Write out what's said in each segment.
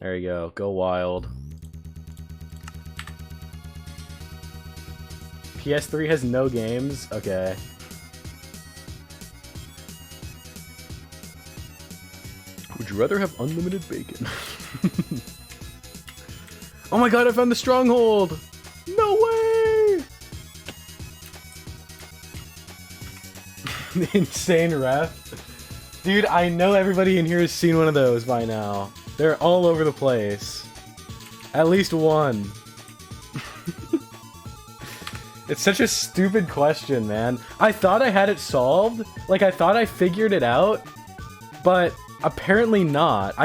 There you go. Go wild. PS3 has no games? Okay. Would you rather have unlimited bacon? Oh my god, I found the stronghold! No way! Insane ref. Dude, I know everybody in here has seen one of those by now. They're all over the place. At least one. It's such a stupid question, man. I thought I had it solved. Like, I thought I figured it out. But apparently not.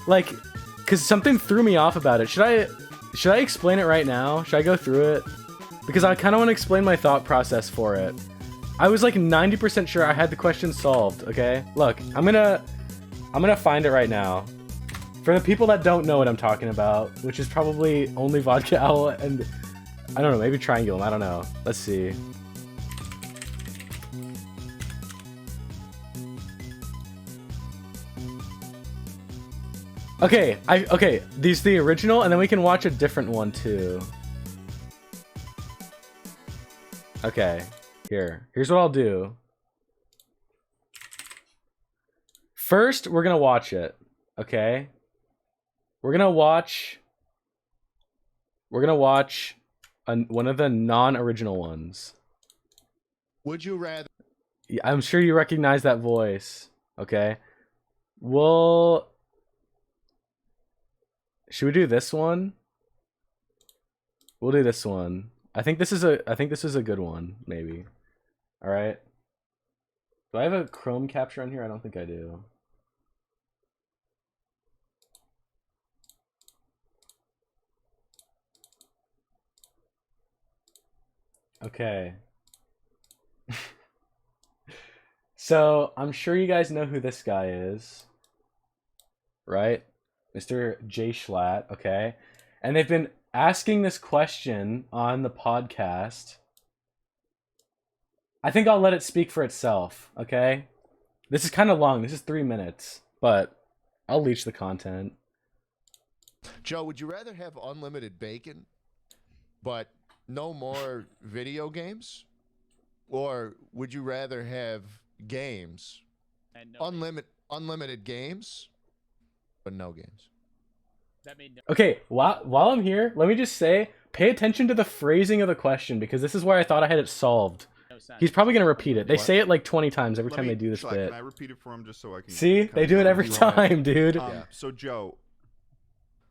Like, because something threw me off about it. Should I explain it right now? Should I go through it? Because I kind of want to explain my thought process for it. I was like 90% sure I had the question solved, okay? Look, I'm gonna find it right now. For the people that don't know what I'm talking about, which is probably only Vodka Owl and, I don't know, maybe Triangulum, I don't know. Let's see. Okay, okay, these the original, and then we can watch a different one too. Okay, here's what I'll do. First, we're gonna watch it, okay? We're gonna watch one of the non-original ones. Would you rather? Yeah, I'm sure you recognize that voice, okay? Should we do this one? We'll do this one. I think this is a good one, maybe. All right. Do I have a Chrome capture on here? I don't think I do. Okay. So, I'm sure you guys know who this guy is. Right? Mr. J Schlatt, okay? And they've been asking this question on the podcast. I think I'll let it speak for itself, okay? This is kind of long. This is 3 minutes, but I'll leech the content. Joe, would you rather have unlimited bacon, but no more video games? Or would you rather have games, And no unlimited games, but no games? That made no Okay, while I'm here, let me just say, pay attention to the phrasing of the question, because this is where I thought I had it solved. sense. He's probably going to repeat it. They What? say it like 20 times every Let time me- they do this Schlatt, bit. Can I repeat it for him just so I can... See? They do it every You want it? time, dude. Yeah. So, Joe,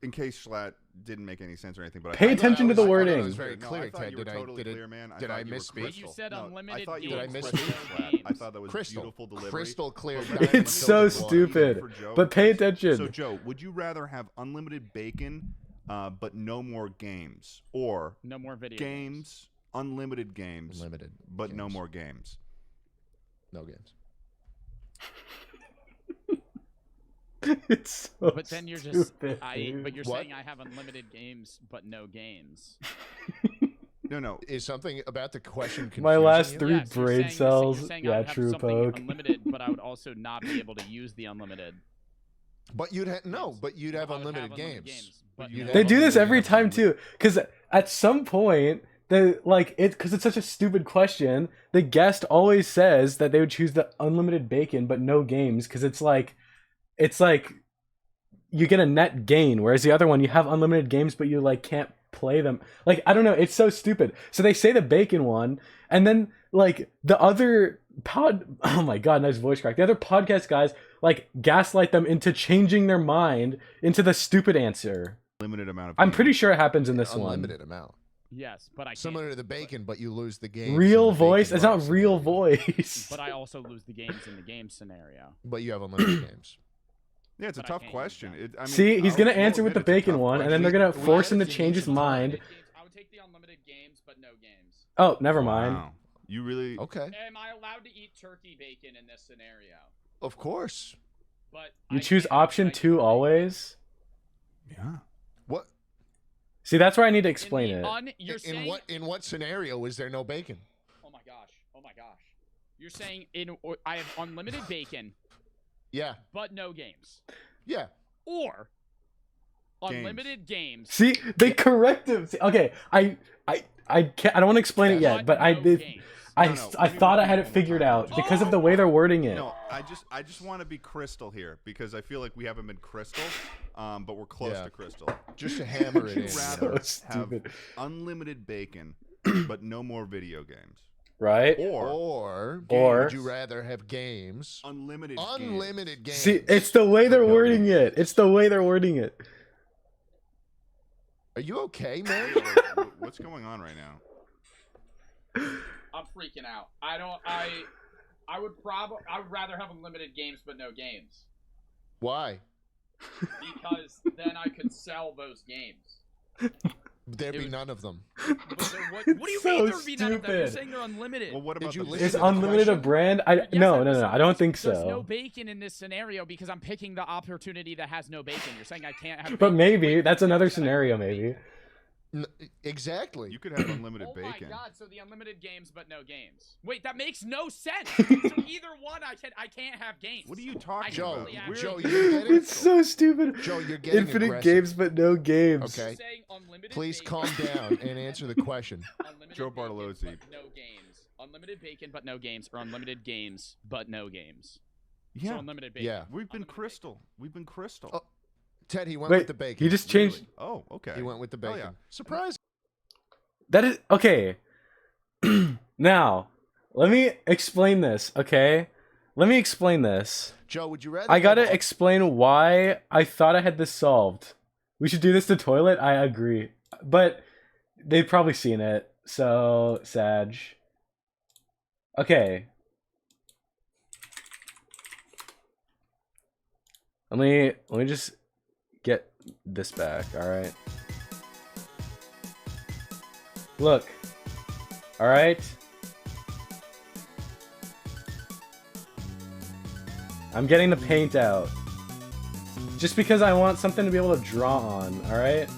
in case Schlatt didn't make any sense or anything, but Pay I thought- attention to the I thought it wording. was very No, clear, I thought Ted. you were Did totally I clear, man. did thought I you were misspeak? crystal. You said No, unlimited I thought you games, were Did I crystal, misspeak? Schlatt. I thought that was Crystal. beautiful delivery. Crystal clear. But diamond It's so filled with water. stupid. For Joe, But pay please. attention. So, Joe, would you rather have unlimited bacon, but no more games, or No more video games, unlimited games, Unlimited but no games. more games? No games. It's so But then you're just stupid, but dude. you're What? saying I have unlimited games but no games. No. Is something about the question confusing My last you? three Yes, you're brain saying- cells. You're saying Yeah, I would have true something poke. unlimited, but I would also not be able to use the unlimited. But you'd have no. Games. But you'd have I would unlimited unlimited games. but You'd no have They do this unlimited every games. time too, because at some point, because it's such a stupid question. The guest always says that they would choose the unlimited bacon but no games, because it's like you get a net gain, whereas the other one you have unlimited games but you like can't play them. Like, I don't know, it's so stupid. So they say the bacon one, and then like the other oh my god, nice voice crack. The other podcast guys like gaslight them into changing their mind into the stupid answer. Limited amount of. I'm games. pretty sure it happens in this Unlimited amount. Yes, but I can't. Similar to the bacon, but you lose the game. one. Real voice? It's not real voice. But I also lose the games in the game scenario. But you have unlimited games. Yeah, it's a But I tough can't use question. them. I mean, See, he's I'll- gonna I'll answer with the admit it's a bacon tough one, and then they're question. gonna force him to we change his have to mind. I would take the unlimited games but no games. Oh, never mind. Wow. You really? Okay. Am I allowed to eat turkey bacon in this scenario? Of course. But You I choose can't- option I 2 can't- always. Yeah. What? See, that's where I need to In explain the it. You're In saying, what scenario is there no bacon? Oh my gosh! Oh my gosh! You're saying I have unlimited bacon Yeah. but no games, Yeah. or Unlimited games. See, they correct him. See, okay, I can't. I don't want to explain it yet, but no I did. games. I No, no, I let me thought I repeat had it it one more figured time. out because of the way they're wording it. No, I just want to be crystal here because I feel like we haven't been crystal, but we're close Yeah. to crystal. Just to hammer Would it you in. rather have stupid. unlimited bacon but no more video games, Right? or Or- would you rather have games? unlimited Unlimited games. See, it's the way they're but no wording games. it. It's the way they're wording it. Are you okay, man? games? Like, what's going on right now? I'm freaking out. I would rather have unlimited games but no games Why? because then I could sell those games. There'd It be was- none of them. But what do you so mean there would be none of them? You're stupid. saying they're unlimited. Well, what about you the listen Is to the unlimited a question? brand? I Yes, no, I'm no, no, listening. I don't think There's no so. bacon in this scenario because I'm picking the opportunity that has no bacon. You're saying I can't have. But bacon. maybe that's another scenario. Maybe. Exactly. You could have unlimited Oh bacon. my god! So the unlimited games but no games. Wait, that makes no sense. So either one, I can't have games. What are you talking Joe, about? Yeah. We're- Joe, you're getting It's so stupid. Joe, you're getting Infinite aggressive. games, but no games. Okay. Saying unlimited Please bacon, calm down and answer the question. unlimited Joe bacon, Bartolozzi. but no games. Unlimited bacon but no games, or unlimited games but no games. So Yeah, unlimited bacon. Yeah. we've been Unlimited crystal. We've been crystal. Oh, Ted, he went Wait, with the bacon. he just changed. Really. Oh, okay. He went with the Oh, bacon. yeah. Surprise. That is okay. Now, let me explain this. Okay, let me explain this. Joe, would you rather? I gotta have- explain why I thought I had this solved. We should do this to toilet. I agree, but they've probably seen it. So Sag. Okay. Let me just get this back. All right. Look. All right. I'm getting the paint out. Just because I want something to be able to draw on, alright?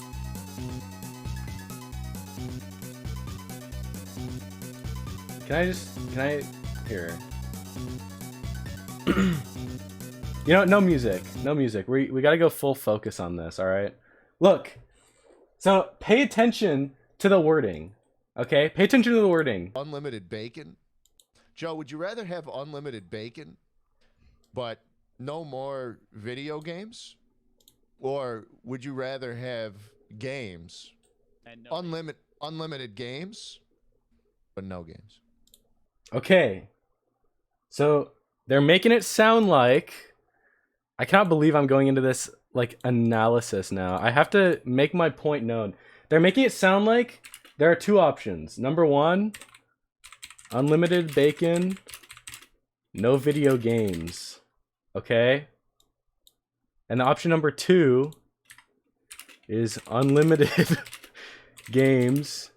Here. You know, no music. No music. We gotta go full focus on this, alright? Look. So, pay attention to the wording. Okay? Pay attention to the wording. unlimited bacon. Joe, would you rather have unlimited bacon, but no more video games, or would you rather have games, And no unlimited games, but no games? Okay. So they're making it sound like I cannot believe I'm going into this like analysis now. I have to make my point known. They're making it sound like there are two options. Number one, unlimited bacon, no video games. Okay? And the option number two is unlimited games,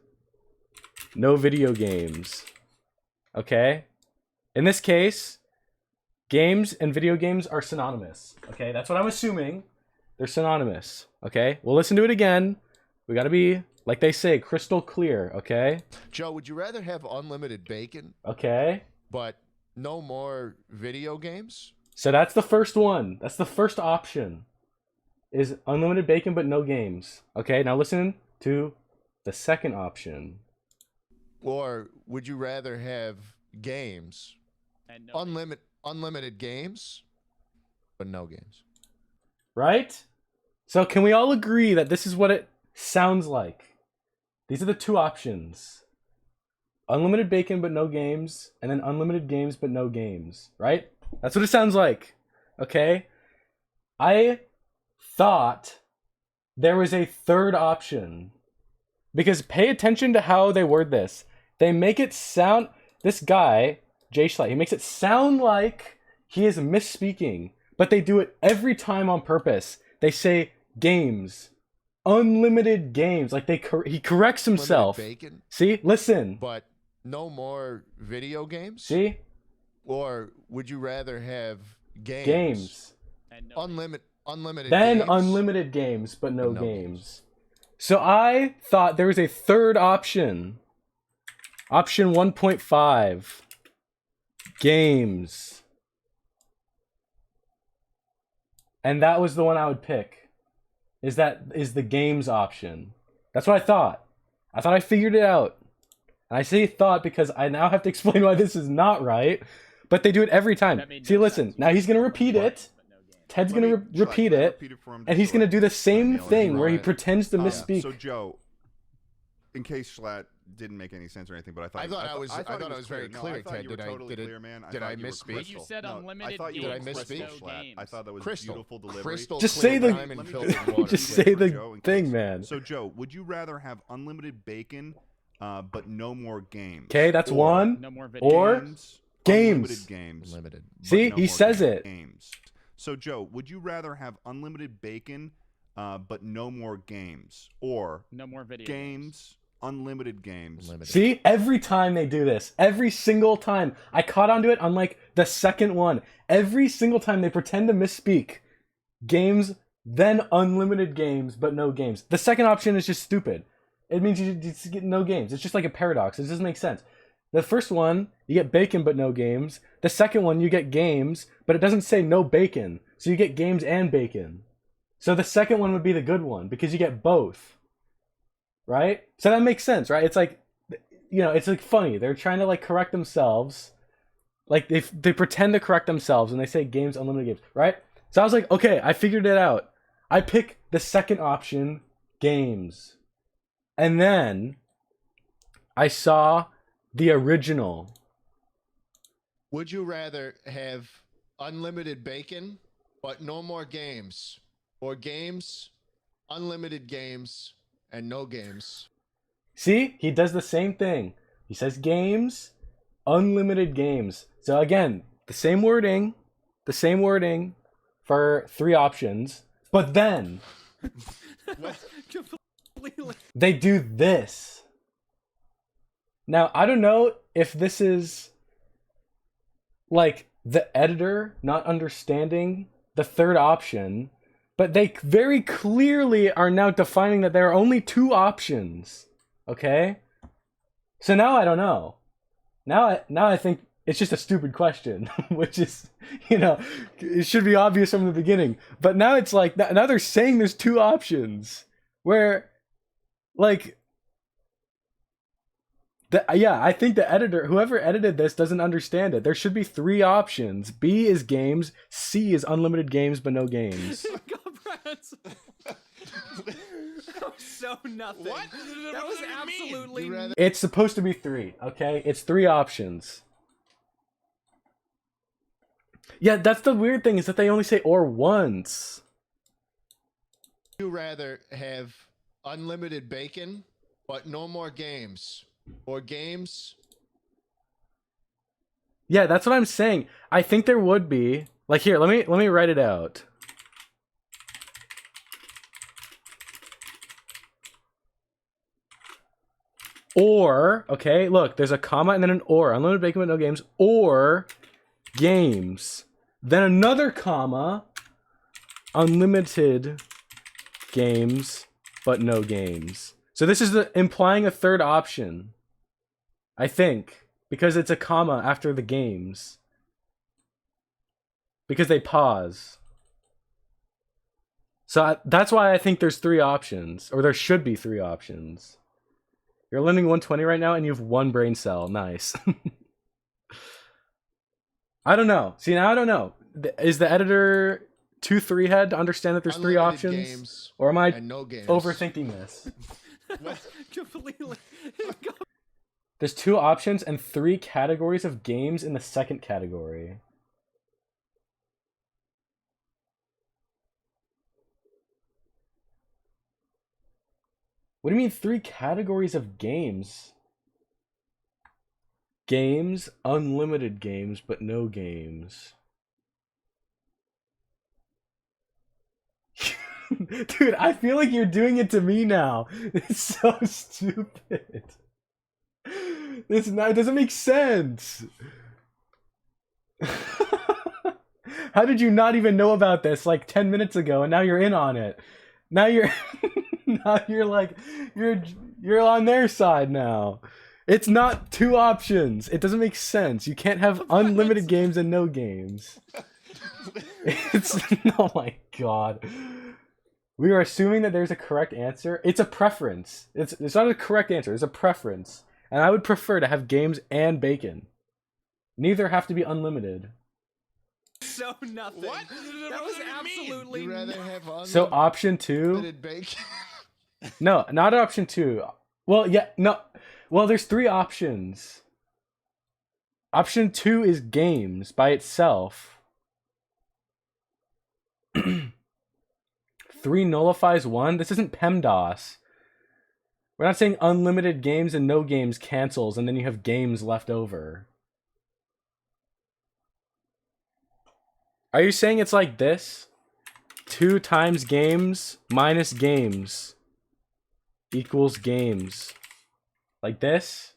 no video games. Okay? In this case, games and video games are synonymous. Okay? That's what I'm assuming. They're synonymous. Okay? We'll listen to it again. We gotta be, like they say, crystal clear. Okay? Joe, would you rather have unlimited bacon, Okay? but no more video games? So that's the first one. That's the first option. Is unlimited bacon but no games. Okay? Now listen to the second option. Or would you rather have games, And no unlimited games, but no games? Right? So can we all agree that this is what it sounds like? These are the two options. Unlimited bacon but no games, and then unlimited games but no games, right? That's what it sounds like. Okay? I thought there was a third option. Because pay attention to how they word this. They make it sound, this guy, Jay Schley, he makes it sound like he is misspeaking, but they do it every time on purpose. They say games, unlimited games, like he corrects himself. Unlimited bacon, See, listen. but no more video games? See, Or would you rather have games. And no Unlimited Then games? unlimited games, but no But no games. So I thought there was a third option. Option 1.5. Games. And that was the one I would pick. is the games option. That's what I thought. I thought I figured it out. And I say thought because I now have to explain why this is not right. But they do it every time. See, listen. Now he's gonna repeat it. Ted's gonna repeat it, for him, and he's gonna do the same thing where he pretends to misspeak. So Joe, in case Schlatt didn't make any sense or anything, but I thought I thought I was very No, clear, I thought Ted. you were Did totally I clear, man. did I thought you were misspeak? crystal. You said No, unlimited I thought you games, were Did I misspeak? crystal, Schlatt. games. I thought that was Crystal. beautiful delivery. Crystal Just clear say the- diamond Let me filtered just- water. Just say the Joe, in thing, case- man. So Joe, would you rather have unlimited bacon, but no more games? Okay, that's or one. No more video. Or games, games. unlimited games. Limited. but See, no he more says it. Games. So Joe, would you rather have unlimited bacon, but no more games, or No more video games, unlimited games? Limited. See, every time they do this, every single time, I caught onto it on like the second one. Every single time they pretend to misspeak. Games, then unlimited games, but no games. The second option is just stupid. It means you just get no games. It's just like a paradox. It doesn't make sense. The first one, you get bacon but no games. The second one, you get games, but it doesn't say no bacon. So you get games and bacon. So the second one would be the good one because you get both. Right? So that makes sense, right? It's like, you know, it's like funny. They're trying to like correct themselves. Like they pretend to correct themselves and they say games, unlimited games, right? So I was like, okay, I figured it out. I pick the second option, games. And then I saw the original. Would you rather have unlimited bacon, but no more games, or games, unlimited games, and no games? See, he does the same thing. He says games, unlimited games. So again, the same wording for three options, but then they do this. Now, I don't know if this is like the editor not understanding the third option, but they very clearly are now defining that there are only two options. Okay? So now I don't know. Now I think it's just a stupid question, which is, you know, it should be obvious from the beginning. But now it's like, now they're saying there's two options where, like, yeah, I think the editor, whoever edited this, doesn't understand it. There should be three options. B is games, C is unlimited games but no games. Comprehensive. That was so nothing. What? That was absolutely. You rather It's supposed to be three, okay? It's three options. Yeah, that's the weird thing, is that they only say or once. you rather have unlimited bacon, but no more games, or games? Yeah, that's what I'm saying. I think there would be. Like, here, let me write it out. Or, okay, look, there's a comma and then an or. Unlimited bacon but no games. Or games. Then another comma. Unlimited games but no games. So this is implying a third option. I think. Because it's a comma after the games. Because they pause. So that's why I think there's three options. Or there should be three options. You're learning 120 right now and you have one brain cell. Nice. I don't know. See, now I don't know. Is the editor too three-head to understand that there's three Unlimited options? games Or am I and no games. overthinking this? Completely. There's two options and three categories of games in the second category. What do you mean three categories of games? Games, unlimited games, but no games. Dude, I feel like you're doing it to me now. It's so stupid. It doesn't make sense. How did you not even know about this like 10 minutes ago and now you're in on it? Now you're now you're like you're on their side now. It's not two options. It doesn't make sense. You can't have unlimited games and no games. It's oh my god. we are assuming that there's a correct answer. It's a preference. It's not a correct answer. It's a preference. And I would prefer to have games and bacon. Neither have to be unlimited. So nothing. What? That was absolutely You rather nothing. have So option 2. unlimited bacon? No, not option 2. Well, yeah, no. Well, there's 3 options. Option 2 is games by itself. 3 nullifies 1. This isn't PEMDAS. We're not saying unlimited games and no games cancels and then you have games left over. Are you saying it's like this? 2 times games minus games equals games. Like this?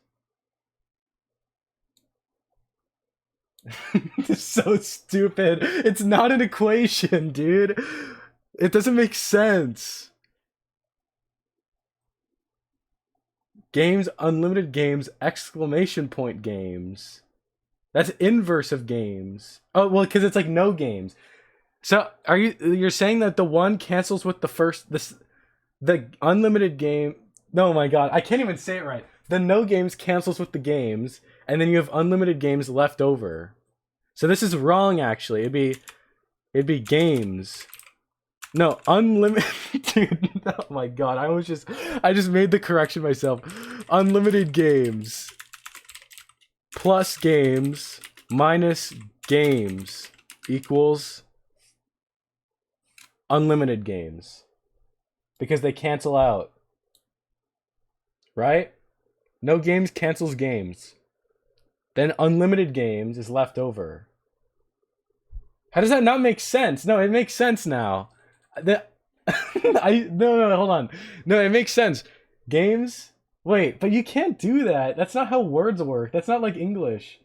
This is so stupid. It's not an equation, dude. It doesn't make sense. Games, unlimited games, exclamation point games. That's inverse of games. Oh, well, because it's like no games. So you're saying that the one cancels with the first, the unlimited game. No, my God, I can't even say it right. The no games cancels with the games, and then you have unlimited games left over. So this is wrong, actually. It'd be games. No, unlimited. Dude, oh my God, I just made the correction myself. Unlimited games plus games minus games equals unlimited games. Because they cancel out. Right? No games cancels games. Then unlimited games is left over. How does that not make sense? No, it makes sense now. No, hold on. No, it makes sense. Games? Wait, but you can't do that. That's not how words work. That's not like English.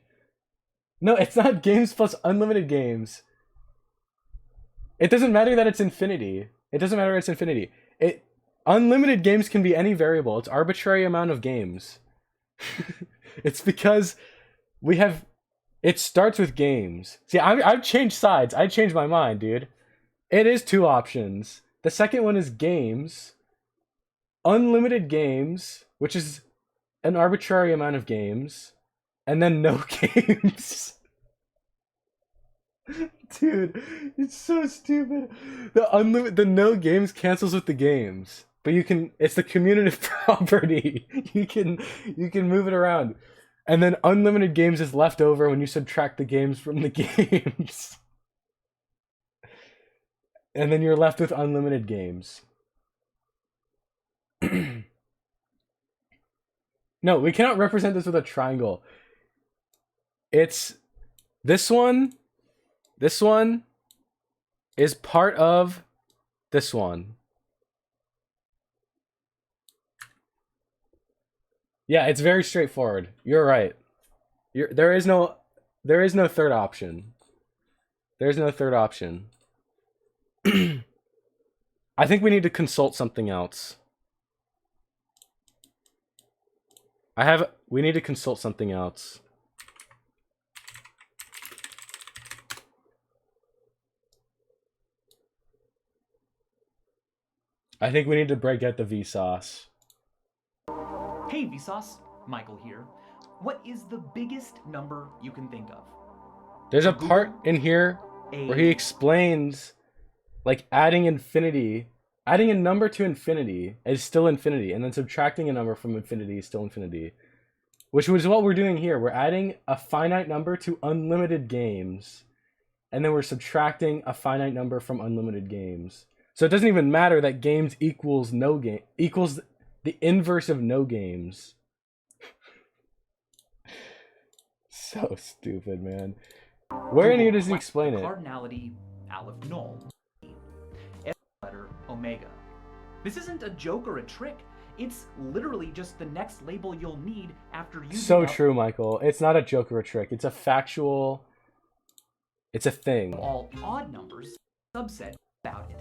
No, it's not games plus unlimited games. It doesn't matter that it's infinity. It doesn't matter it's infinity. Unlimited games can be any variable. It's arbitrary amount of games. It's because it starts with games. See, I've changed sides. I changed my mind, dude. It is 2 options. The second one is games. Unlimited games, which is an arbitrary amount of games. And then no games. Dude, it's so stupid. The no games cancels with the games. But it's the commutative property. You can move it around. And then unlimited games is left over when you subtract the games from the games. And then you're left with unlimited games. No, we cannot represent this with a triangle. It's this one is part of this one. Yeah, it's very straightforward. You're right. There is no third option. There's no third option. I think we need to consult something else. We need to consult something else. I think we need to break out the Vsauce. Hey Vsauce, Michael here. What is the biggest number you can think of? There's a part in here where he explains, like, adding a number to infinity is still infinity, and then subtracting a number from infinity is still infinity. Which was what we're doing here. We're adding a finite number to unlimited games, and then we're subtracting a finite number from unlimited games. So it doesn't even matter that games equals the inverse of no games. So stupid, man. Where in here does he explain it? Cardinality aleph null. Letter omega. This isn't a joke or a trick. It's literally just the next label you'll need after using So true, Michael. It's not a joke or a trick. It's a factual. It's a thing. All odd numbers, subset about it.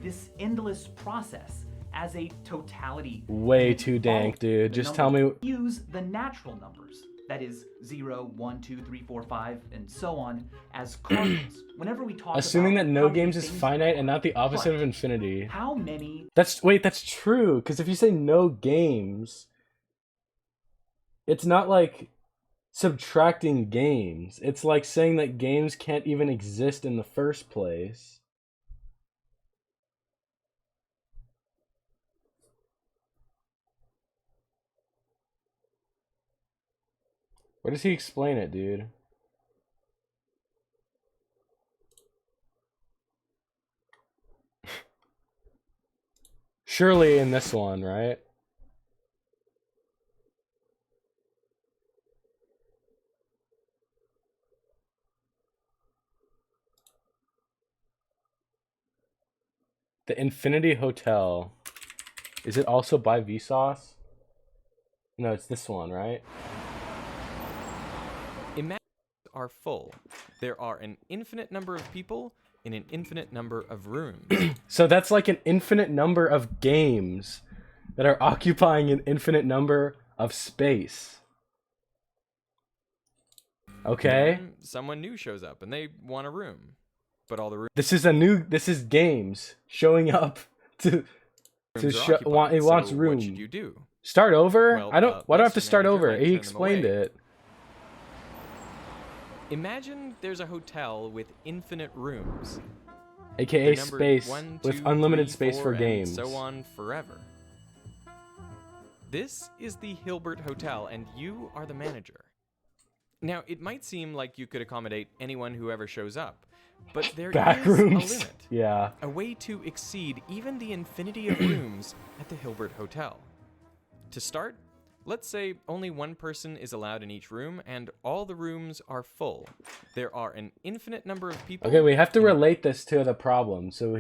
This endless process as a totality. Way too dank, dude. Just tell me. Use the natural numbers. that is 0, 1, 2, 3, 4, 5, and so on, as cardinals. Whenever we talk Assuming about that no how many games is things finite there and are, not the opposite but of infinity. how many That's true, because if you say no games, it's not like subtracting games. It's like saying that games can't even exist in the first place. Where does he explain it, dude? Surely in this one, right? The Infinity Hotel. Is it also by Vsauce? No, it's this one, right? Imagine are full. There are an infinite number of people in an infinite number of rooms. So that's like an infinite number of games that are occupying an infinite number of space. Okay? Then someone new shows up and they want a room. But all the rooms This is games showing up to are show occupied, it wants so room. What should you do? Start over? Well, Why do I have to Mr. start Manager over? might He turn them explained away. it. Imagine there's a hotel with infinite rooms. AKA They're numbered space 1, with 2, unlimited 3, space 4, for and games. so on forever. This is the Hilbert Hotel, and you are the manager. Now, it might seem like you could accommodate anyone who ever shows up, but there Back is a rooms. limit. Yeah. A way to exceed even the infinity of rooms at the Hilbert Hotel. To start, let's say only one person is allowed in each room and all the rooms are full. There are an infinite number of people. Okay, we have to in a- relate this to the problem. So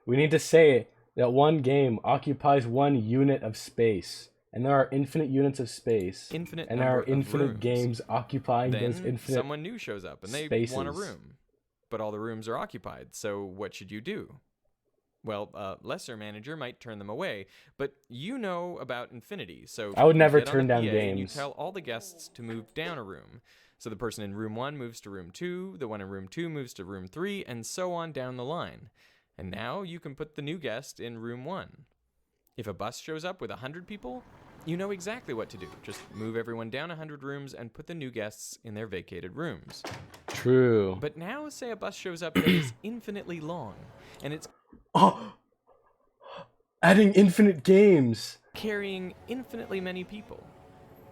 we need to say that one game occupies one unit of space. And there are infinite units of space. Infinite and there number are of infinite rooms. games occupying those Then infinite someone new shows up and they want a spaces. room. But all the rooms are occupied, so what should you do? Well, a lesser manager might turn them away, but you know about infinity, so I would you never get on turn the down PA and you games. tell all the guests to move down a room. So the person in room 1 moves to room 2, the one in room 2 moves to room 3, and so on down the line. And now you can put the new guest in room 1. If a bus shows up with 100 people, you know exactly what to do. Just move everyone down 100 rooms and put the new guests in their vacated rooms. True. But now say a bus shows up that is infinitely long, and it's Oh, adding infinite games. carrying infinitely many people.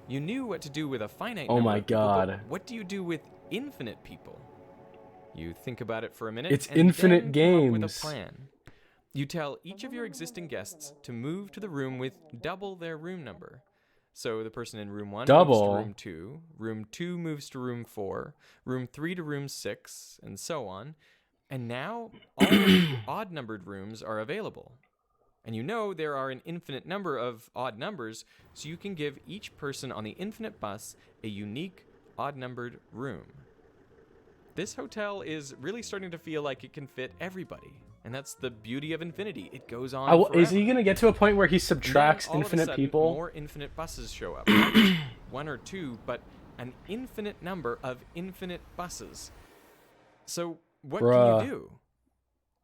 You knew what to do with a finite Oh number my of people, but God. what do you do with infinite people? You think about it for a minute. It's and infinite then come up with games. a plan. You tell each of your existing guests to move to the room with double their room number. So the person in room 1 Double? moves to room 2 moves to room 4, room 3 to room 6, and so on. And now all of the odd numbered rooms are available. And you know there are an infinite number of odd numbers, so you can give each person on the infinite bus a unique odd numbered room. This hotel is really starting to feel like it can fit everybody. And that's the beauty of infinity. It goes on Is forever. he gonna get to a point where he And then subtracts all of a infinite sudden, people? More infinite buses show up. Not just one or two, but an infinite number of infinite buses. So what Bruh. can you do?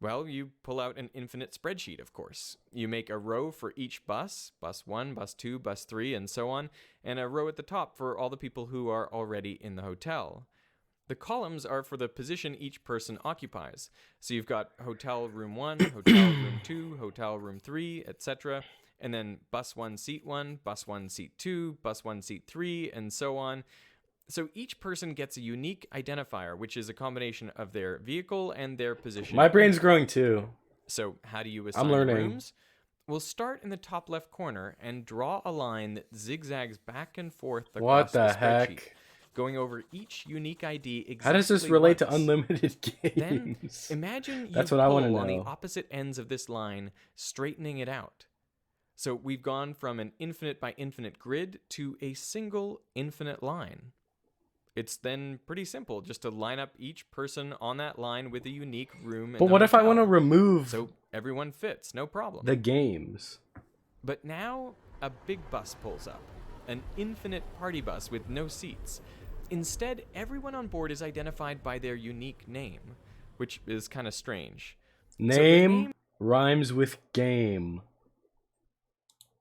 Well, you pull out an infinite spreadsheet, of course. You make a row for each bus, bus 1, bus 2, bus 3, and so on, and a row at the top for all the people who are already in the hotel. The columns are for the position each person occupies. So you've got hotel room 1, hotel room 2, hotel room 3, etc. And then bus 1, seat 1, bus 1, seat 2, bus 1, seat 3, and so on. So each person gets a unique identifier, which is a combination of their vehicle and their position. My brain's growing too. So how do you assign learning. rooms? We'll start in the top left corner and draw a line that zigzags back and forth across What the spreadsheet, heck? going over each unique ID exactly How does this relate to once. unlimited Then games? imagine you That's what I wanna pull on the know. opposite ends of this line, straightening it out. So we've gone from an infinite by infinite grid to a single infinite line. It's then pretty simple just to line up each person on that line with a unique room. in But the what if I want to hotel. remove So everyone fits, no problem. the games? But now a big bus pulls up. an infinite party bus with no seats. Instead, everyone on board is identified by their unique name, which is kind of strange. Name rhymes with game.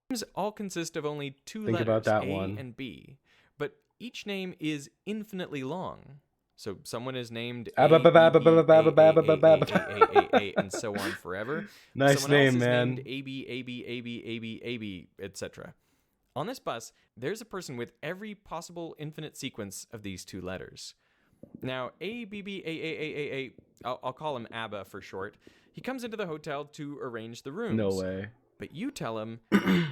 Names all consist of only two Think letters, about that A one. and B, but each name is infinitely long. So someone is named A, Abba, B, ba, ba, B, ba, ba, A, ba, ba, ba, ba, A, ba. A, A, A, and so on forever. Nice Someone else name, is man. named AB, AB, AB, AB, AB, etc. On this bus, there's a person with every possible infinite sequence of these two letters. Now, A, B, B, A, A, A, A, A, I'll call him Abba for short. He comes into the hotel to arrange the rooms. No way. But you tell him,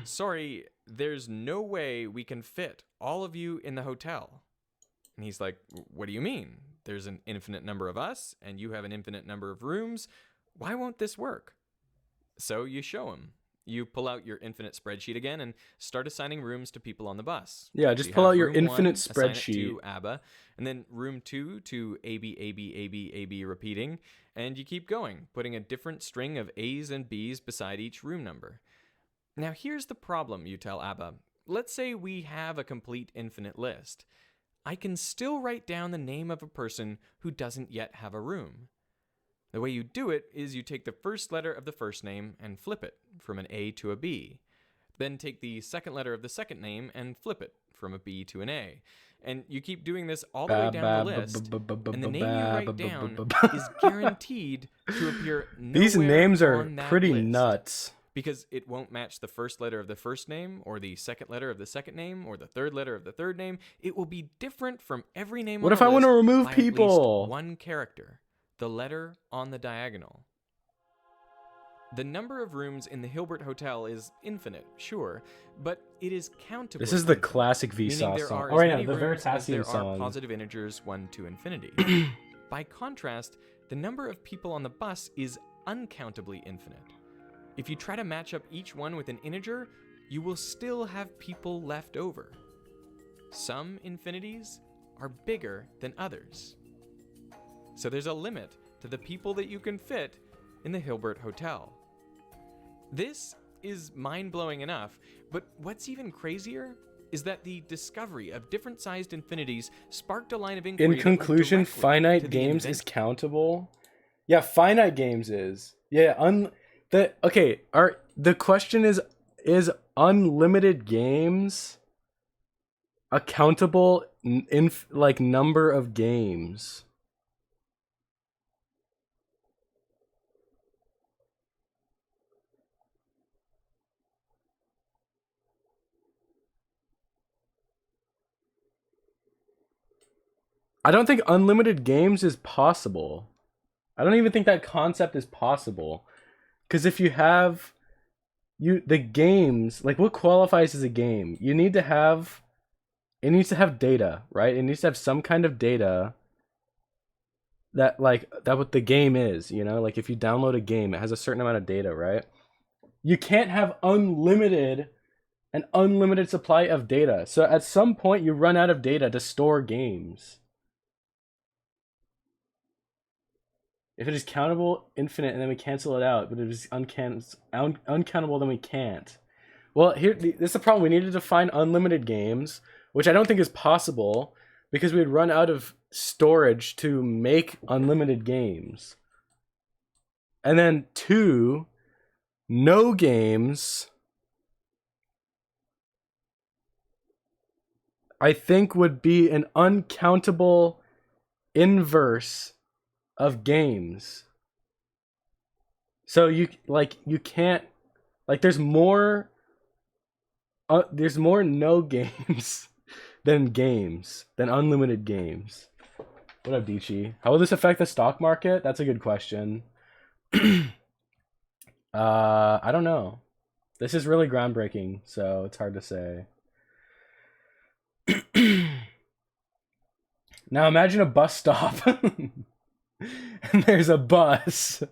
sorry, there's no way we can fit all of you in the hotel. And he's like, what do you mean? There's an infinite number of us, and you have an infinite number of rooms. Why won't this work? So you show him. You pull out your infinite spreadsheet again and start assigning rooms to people on the bus. Yeah, So just you pull have out your room one, infinite assign it spreadsheet. to ABBA, and then room 2 to AB, AB, AB, AB repeating, and you keep going, putting a different string of A's and B's beside each room number. Now here's the problem, you tell ABBA. Let's say we have a complete infinite list. I can still write down the name of a person who doesn't yet have a room. The way you do it is you take the first letter of the first name and flip it from an A to a B. Then take the second letter of the second name and flip it from a B to an A. And you keep doing this all the way down the list, and the name you write down is guaranteed to appear nowhere These names are on that pretty list. nuts. Because it won't match the first letter of the first name, or the second letter of the second name, or the third letter of the third name. It will be different from every name What on if the I want to list remove by at least people? one character, the letter on the diagonal. The number of rooms in the Hilbert Hotel is infinite, sure, but it is countable. This is the infinite, classic meaning Vsauce there song. are Oh, as right, many no, the rooms as there Veritasium are song. positive integers 1 to infinity. By contrast, the number of people on the bus is uncountably infinite. If you try to match up each one with an integer, you will still have people left over. Some infinities are bigger than others. So there's a limit to the people that you can fit in the Hilbert Hotel. This is mind-blowing enough, but what's even crazier is that the discovery of different-sized infinities sparked a line of inquiry. In that went conclusion, directly to finite the games inventor. is countable. Yeah, finite games is. Yeah, the question is unlimited games a countable number of games? I don't think unlimited games is possible. I don't even think that concept is possible. Because if you have the games, like what qualifies as a game? It needs to have data, right? It needs to have some kind of data that what the game is, you know? Like if you download a game, it has a certain amount of data, right? You can't have an unlimited supply of data. So at some point you run out of data to store games. If it is countable, infinite, and then we cancel it out, but if it is uncountable, then we can't. Well, this is the problem. We need to define unlimited games, which I don't think is possible, because we'd run out of storage to make unlimited games. And then 2, no games, I think would be an uncountable inverse of games. So you can't, there's more no games than unlimited games. What up, Dichi? How will this affect the stock market? That's a good question. I don't know. This is really groundbreaking, so it's hard to say. Now imagine a bus stop. And there's a bus.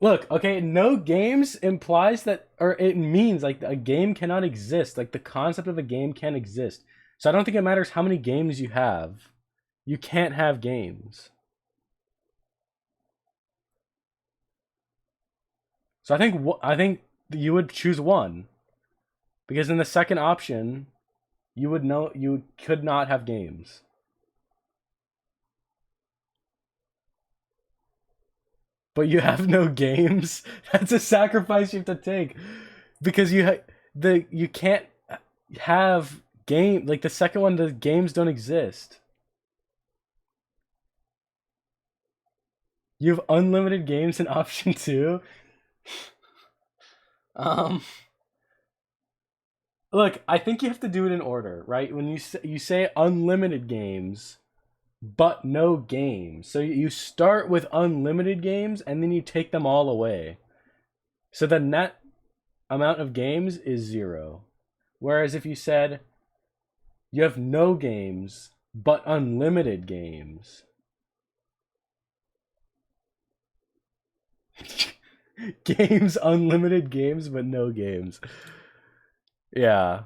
Look, okay, no games implies that, or it means like a game cannot exist. Like the concept of a game can't exist. So I don't think it matters how many games you have. You can't have games. So I think you would choose 1, because in the second option, you could not have games. But you have no games. That's a sacrifice you have to take, because you can't have game, like the second one, the games don't exist. You have unlimited games in option 2. Look, I think you have to do it in order, right? When you say unlimited games, but no games. So you start with unlimited games and then you take them all away. So the net amount of games is 0. Whereas if you said you have no games, but unlimited games. Games, unlimited games, but no games. Yeah.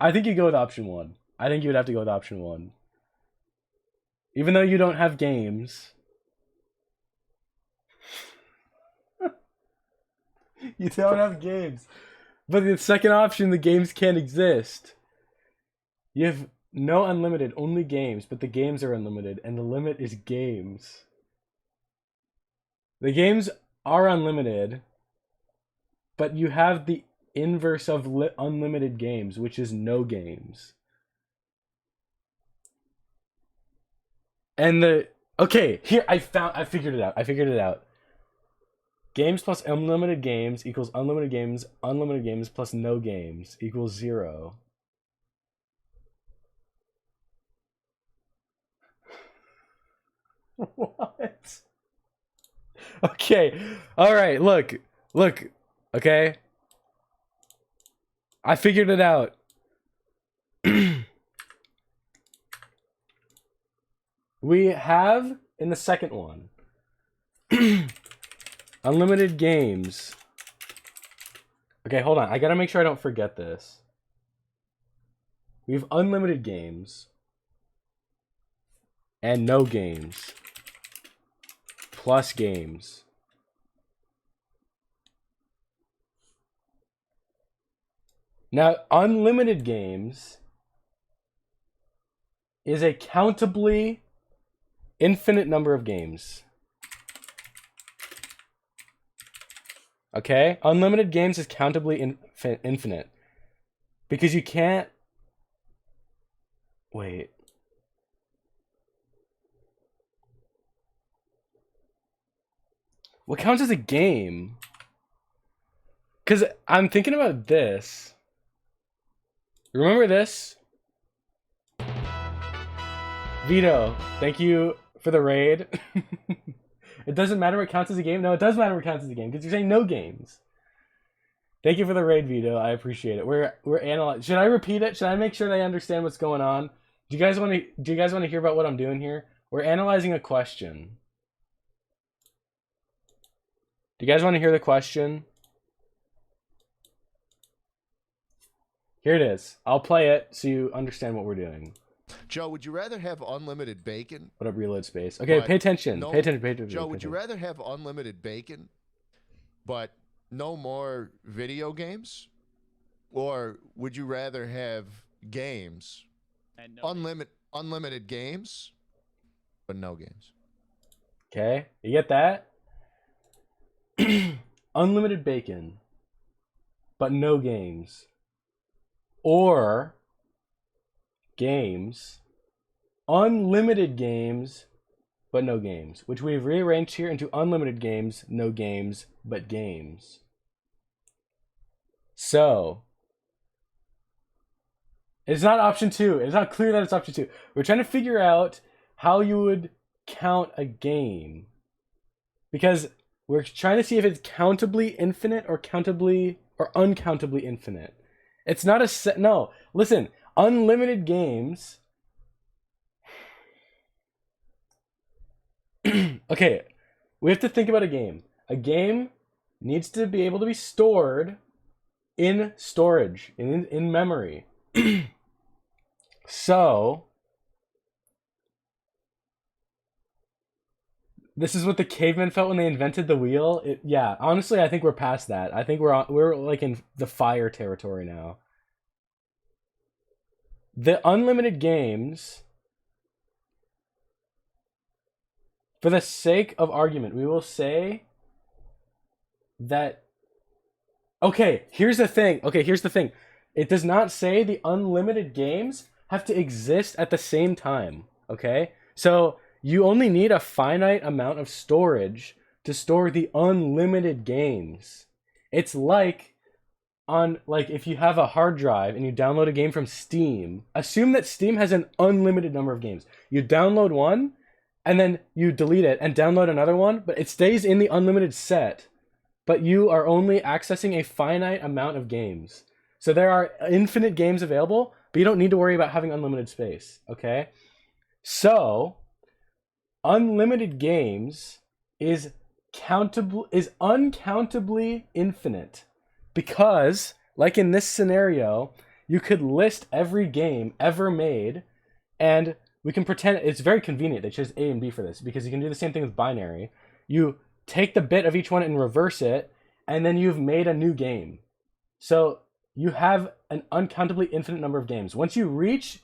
I think you go with option 1. I think you would have to go with option 1. Even though you don't have games. You don't have games. But the second option, the games can't exist. You have no unlimited, only games, but the games are unlimited, and the limit is games. The games are unlimited, but you have the inverse of unlimited games, which is no games. And okay, here I figured it out. Games plus unlimited games equals unlimited games plus no games equals 0. What? Okay. All right, look. Okay? I figured it out. We have in the second one unlimited games. Okay, hold on. I gotta make sure I don't forget this. We have unlimited games and no games plus games. Now, unlimited games is a countably infinite number of games. Okay? Unlimited games is countably infinite. Because you can't... Wait. What counts as a game? Because I'm thinking about this. Remember this? Vito, thank you for the raid. It doesn't matter what counts as a game? No, it does matter what counts as a game, because you're saying no games. Thank you for the raid, Vito. I appreciate it. We're analyzing. Should I repeat it? Should I make sure they understand what's going on? Do you guys want to hear about what I'm doing here? We're analyzing a question. Do you guys want to hear the question? Here it is. I'll play it so you understand what we're doing. Joe, would you rather have unlimited bacon? What up, reload space? Okay, pay attention. Pay attention. Joe, would you rather have unlimited bacon, but no more video games? Or would you rather have games, And no unlimited games, but no games? Okay, you get that? Unlimited bacon, but no games. Or games, unlimited games, but no games, which we've rearranged here into unlimited games, no games, but games. So, it's not option 2. It's not clear that it's option 2. We're trying to figure out how you would count a game. Because we're trying to see if it's countably infinite or uncountably infinite. It's not a set. No, listen. Unlimited games. Okay, we have to think about a game. A game needs to be able to be stored in storage, in memory. So This is what the cavemen felt when they invented the wheel. Yeah, honestly, I think we're past that. I think we're like in the fire territory now. The unlimited games, for the sake of argument, we will say that. Okay, here's the thing. It does not say the unlimited games have to exist at the same time. Okay, so you only need a finite amount of storage to store the unlimited games. It's like if you have a hard drive and you download a game from Steam, assume that Steam has an unlimited number of games. You download one and then you delete it and download another one, but it stays in the unlimited set, but you are only accessing a finite amount of games. So there are infinite games available, but you don't need to worry about having unlimited space, okay? So unlimited games is uncountably infinite, because like in this scenario, you could list every game ever made, and we can pretend it's very convenient they chose A and B for this, because you can do the same thing with binary. You take the bit of each one and reverse it, and then you've made a new game. So you have an uncountably infinite number of games. Once you reach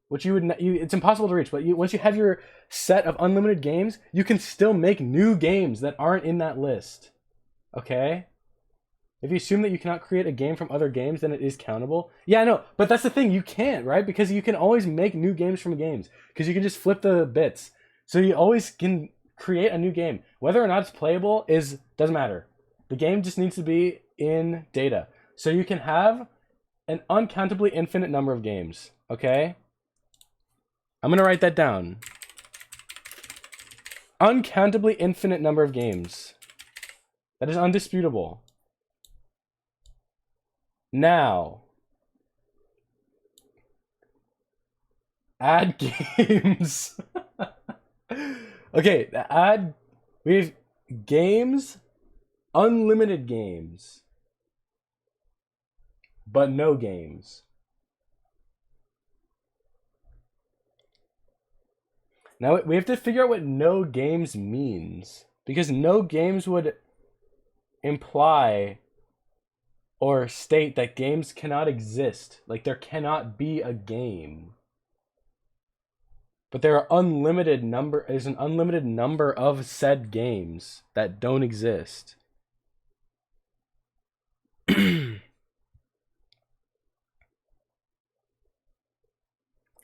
it's impossible to reach, but once you have your set of unlimited games, you can still make new games that aren't in that list. Okay? If you assume that you cannot create a game from other games, then it is countable. Yeah, I know, but that's the thing, you can't, right? Because you can always make new games from games, because you can just flip the bits. So you always can create a new game. Whether or not it's playable doesn't matter. The game just needs to be in data. So you can have an uncountably infinite number of games, okay? I'm going to write that down. Uncountably infinite number of games. That is undisputable. Now, add games. Okay, we have games, unlimited games, but no games. Now we have to figure out what no games means, because no games would imply or state that games cannot exist. Like there cannot be a game. But there's an unlimited number of said games that don't exist.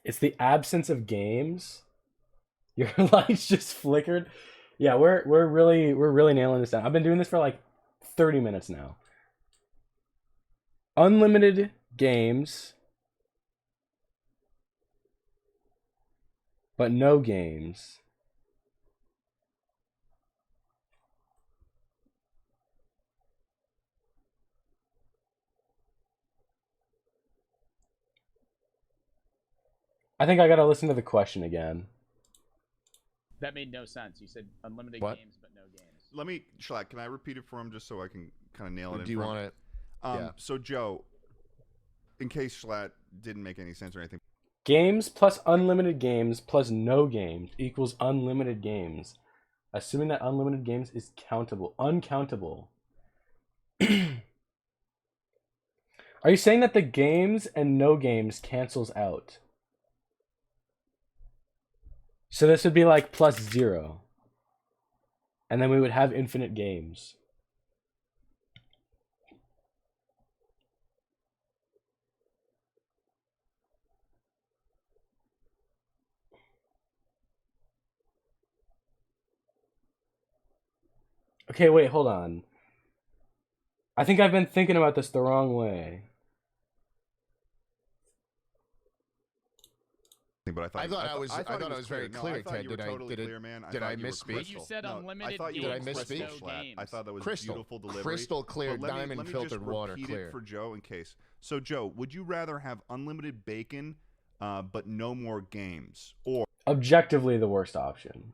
It's the absence of games. Your lights just flickered. Yeah, we're really nailing this down. I've been doing this for like 30 minutes now. Unlimited games, but no games. I think I gotta listen to the question again. That made no sense. You said unlimited What? games, but no games. Let me, Schlatt, can I repeat it for him just so I can kind of nail it in Do you for him? want it? Yeah. So, Joe, in case Schlatt didn't make any sense or anything, Games plus unlimited games plus no games equals unlimited games. Assuming that unlimited games is uncountable. Are you saying that the games and no games cancels out? So this would be like plus 0. And then we would have infinite games. Okay, wait, hold on. I think I've been thinking about this the wrong way. but I thought I was very No, clear, I thought Ted. you were Did I- totally did it- clear, man. did thought I you were misspeak? But crystal. you said No, unlimited I thought you games were Did I plus misspeak? no crystal, Schlatt. games. I thought that was Crystal. beautiful delivery. Crystal clear, But let me diamond just filtered water repeat clear. it for Joe in case. So, Joe, would you rather have unlimited bacon, but no more games, or Objectively the worst option.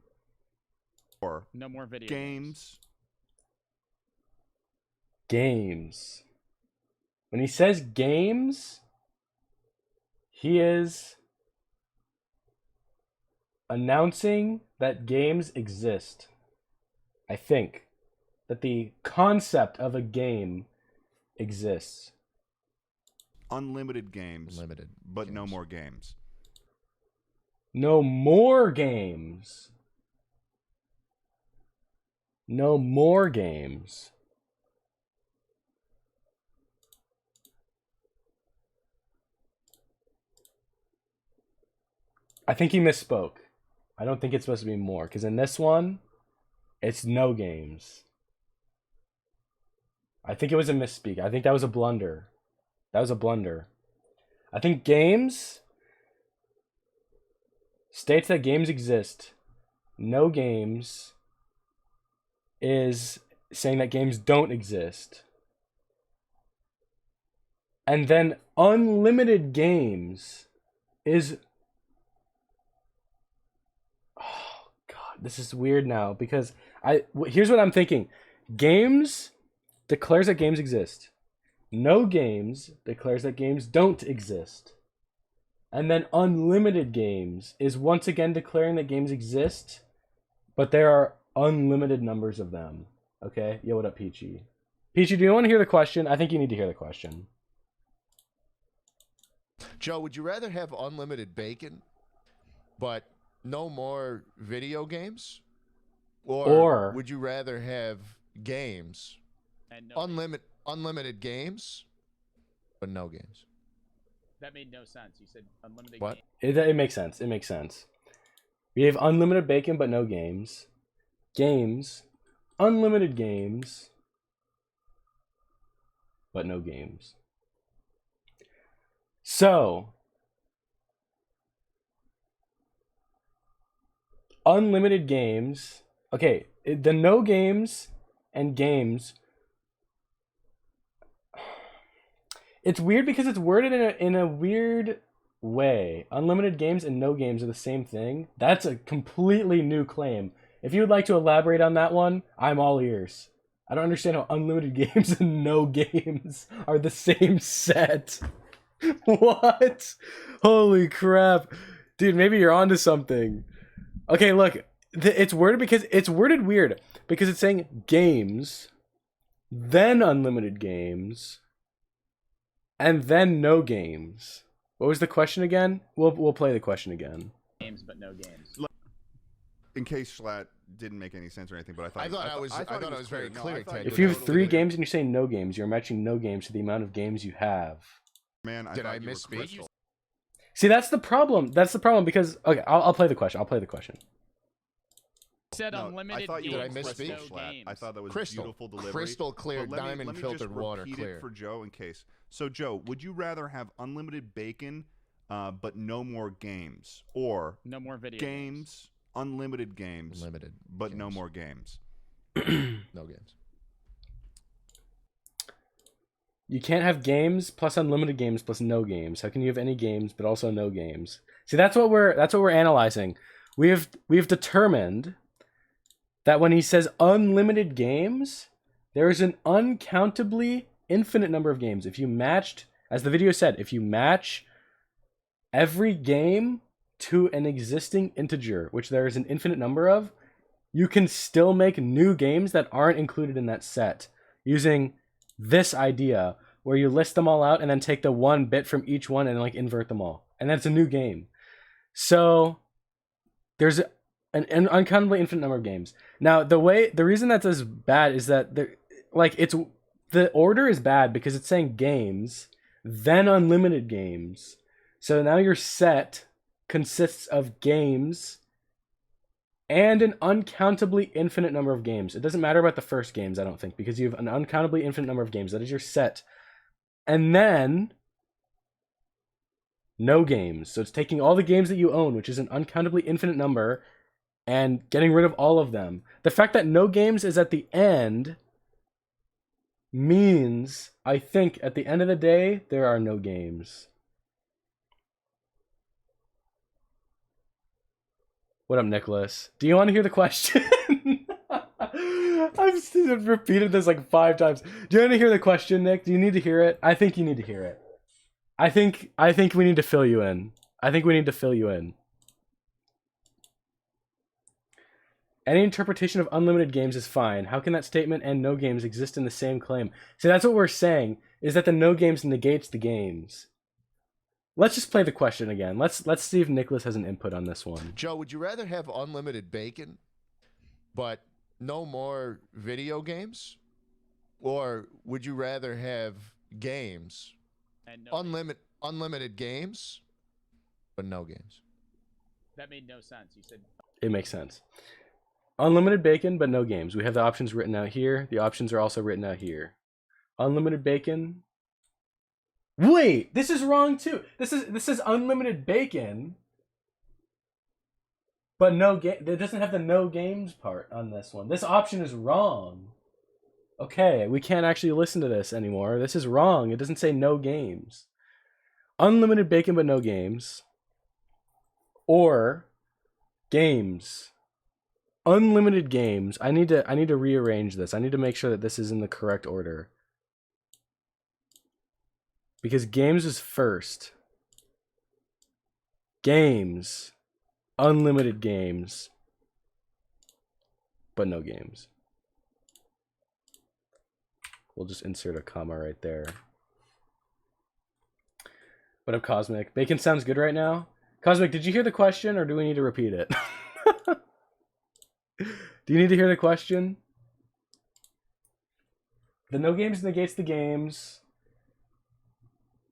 No more video games? Games. When he says games, he is announcing that games exist. I think that the concept of a game exists. Unlimited games, Unlimited but no games. more games. No more games. No more games. I think he misspoke. I don't think it's supposed to be more, because in this one, it's no games. I think it was a misspeak. I think that was a blunder. That was a blunder. I think games states that games exist. No games is saying that games don't exist. And then unlimited games is... Oh, God, this is weird now because here's what I'm thinking. Games declares that games exist. No games declares that games don't exist. And then unlimited games is once again declaring that games exist, but there are unlimited numbers of them. Okay? Yo, what up, Peachy? Peachy, do you want to hear the question? I think you need to hear the question. Joe, would you rather have unlimited bacon, but no more video games? Or would you rather have games, And no, unlimited games, but no games? that made no sense. You said unlimited What? game. It makes sense. It makes sense. We have unlimited bacon, but no games. Games. Unlimited games, but no games. So, unlimited games. Okay, the no games and games. It's weird because it's worded in a weird way. Unlimited games and no games are the same thing. That's a completely new claim. If you would like to elaborate on that one, I'm all ears. I don't understand how unlimited games and no games are the same set. What? Holy crap. Dude, maybe you're onto something. Okay, look. It's worded because it's worded weird. Because it's saying games, then unlimited games, and then no games. What was the question again? We'll play the question again. Games, but no games. In case Schlatt didn't make any sense or anything, but I thought I thought it was very clear, Ted. If you have 3 games and you're saying no games, you're matching no games to the amount of games you have. Man, Did I thought you were misspeak? crystal. See, that's the problem. That's the problem because okay, I'll play the question. I'll play the question. You said No, I unlimited thought you games, were Did I but misspeak? no crystal, Schlatt. games. I thought that was Crystal. beautiful delivery. Crystal clear, But let me diamond just filtered water repeat clear. it for Joe in case. So Joe, would you rather have unlimited bacon, but no more games, or No more video games, unlimited games, Unlimited but no games. more games? No games. You can't have games plus unlimited games plus no games. How can you have any games but also no games? See, that's what we're analyzing. We've determined that when he says unlimited games, there is an uncountably infinite number of games. If you matched, as the video said, if you match every game to an existing integer, which there is an infinite number of, you can still make new games that aren't included in that set using this idea where you list them all out and then take the 1 bit from each one and like invert them all. And that's a new game. So there's an uncountably infinite number of games. Now, the reason that's as bad is that the order is bad because it's saying games, then unlimited games. So now your set consists of games and an uncountably infinite number of games. It doesn't matter about the first games, I don't think, because you have an uncountably infinite number of games. That is your set. And then no games. So it's taking all the games that you own, which is an uncountably infinite number, and getting rid of all of them. The fact that no games is at the end means, I think, at the end of the day, there are no games. What up, Nicholas? Do you want to hear the question? I've still repeated this like 5 times. Do you want to hear the question, Nick? Do you need to hear it? I think you need to hear it. I think we need to fill you in. I think we need to fill you in. Any interpretation of unlimited games is fine. How can that statement and no games exist in the same claim? See, that's what we're saying, is that the no games negates the games. Let's just play the question again. Let's see if Nicholas has an input on this one. Joe, would you rather have unlimited bacon, but no more video games? Or would you rather have games, And no, unlimited games, but no games? that made no sense. You said It makes sense. Unlimited bacon, but no games. We have the options written out here. The options are also written out here. Unlimited bacon. Wait, this is wrong too. This is unlimited bacon, but no game. It doesn't have the no games part on this one. This option is wrong. Okay, we can't actually listen to this anymore. This is wrong. It doesn't say no games. Unlimited bacon, but no games. Or games. Unlimited games. I need to rearrange this. I need to make sure that this is in the correct order. Because games is first. Games. Unlimited games. But no games. We'll just insert a comma right there. What up, Cosmic? Bacon sounds good right now? Cosmic, did you hear the question or do we need to repeat it? Do you need to hear the question? The no games negates the games.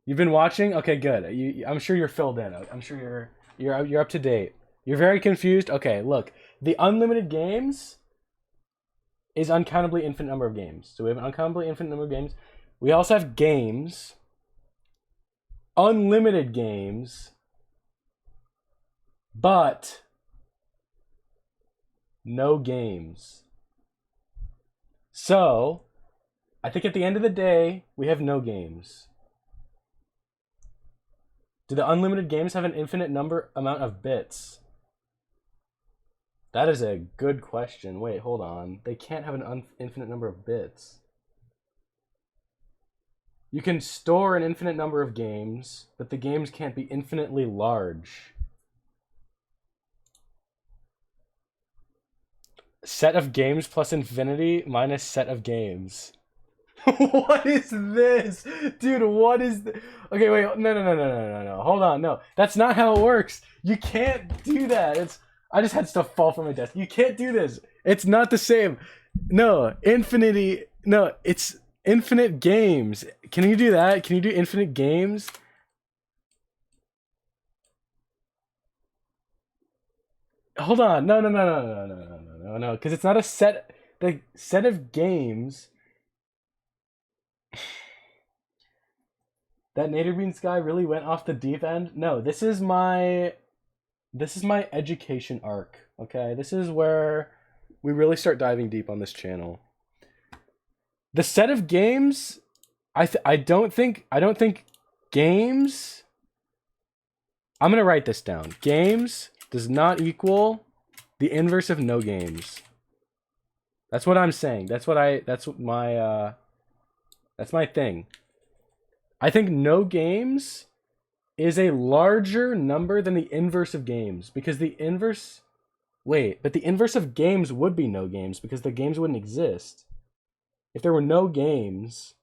You've been watching? Okay, good. I'm sure you're filled in. I'm sure you're up to date. You're very confused? Okay, look. The unlimited games is uncountably infinite number of games. So we have an uncountably infinite number of games. We also have games. Unlimited games. But no games. So, I think at the end of the day, we have no games. Do the unlimited games have an infinite amount of bits? That is a good question. Wait, hold on. They can't have an infinite number of bits. You can store an infinite number of games, but the games can't be infinitely large. Set of games plus infinity minus set of games. What is this? Dude, what is this? Okay, wait. No. Hold on. No. That's not how it works. You can't do that. I just had stuff fall from my desk. You can't do this. It's not the same. No, infinity. No, it's infinite games. Can you do that? Can you do infinite games? Hold on. No. Because it's not a set. The set of games. That Naderbeans guy really went off the deep end. No, this is my education arc. Okay, this is where we really start diving deep on this channel. The set of games, I don't think games. I'm gonna write this down. Games does not equal the inverse of no games. That's what I'm saying. That's my thing. I think no games is a larger number than the inverse of games, because the inverse... Wait, but the inverse of games would be no games, because the games wouldn't exist. If there were no games,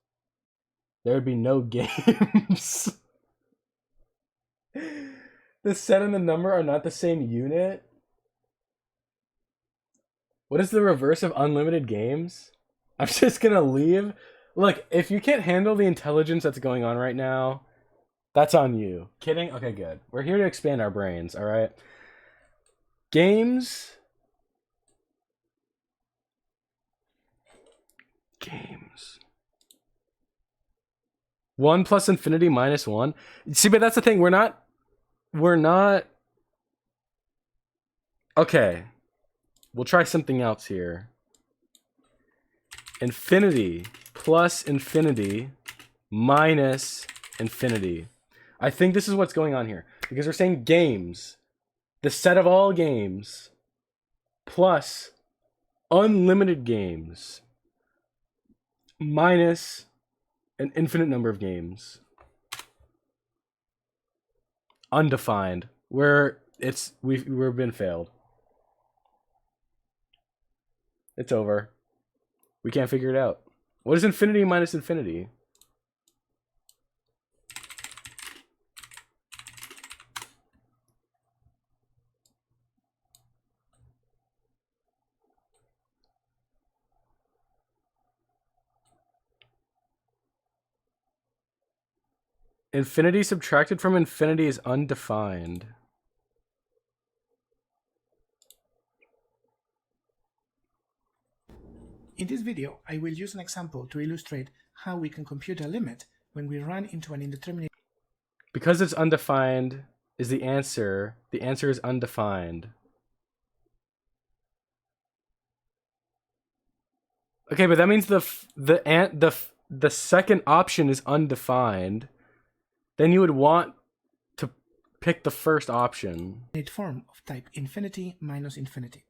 there would be no games. The set and the number are not the same unit. What is the reverse of unlimited games? I'm just gonna leave. Look, if you can't handle the intelligence that's going on right now, that's on you. Kidding? Okay, good. We're here to expand our brains, alright? Games. 1 plus infinity minus 1. See, but that's the thing. We're not... Okay. We'll try something else here. Infinity plus infinity minus infinity. I think this is what's going on here. Because we're saying games. The set of all games. Plus unlimited games. Minus an infinite number of games. Undefined. We've been failed. It's over. We can't figure it out. What is infinity minus infinity? Infinity subtracted from infinity is undefined. In this video, I will use an example to illustrate how we can compute a limit when we run into an indeterminate. Because it's undefined is the answer. The answer is undefined. Okay, but that means the second option is undefined. Then you would want to pick the first option. Form of type infinity minus infinity.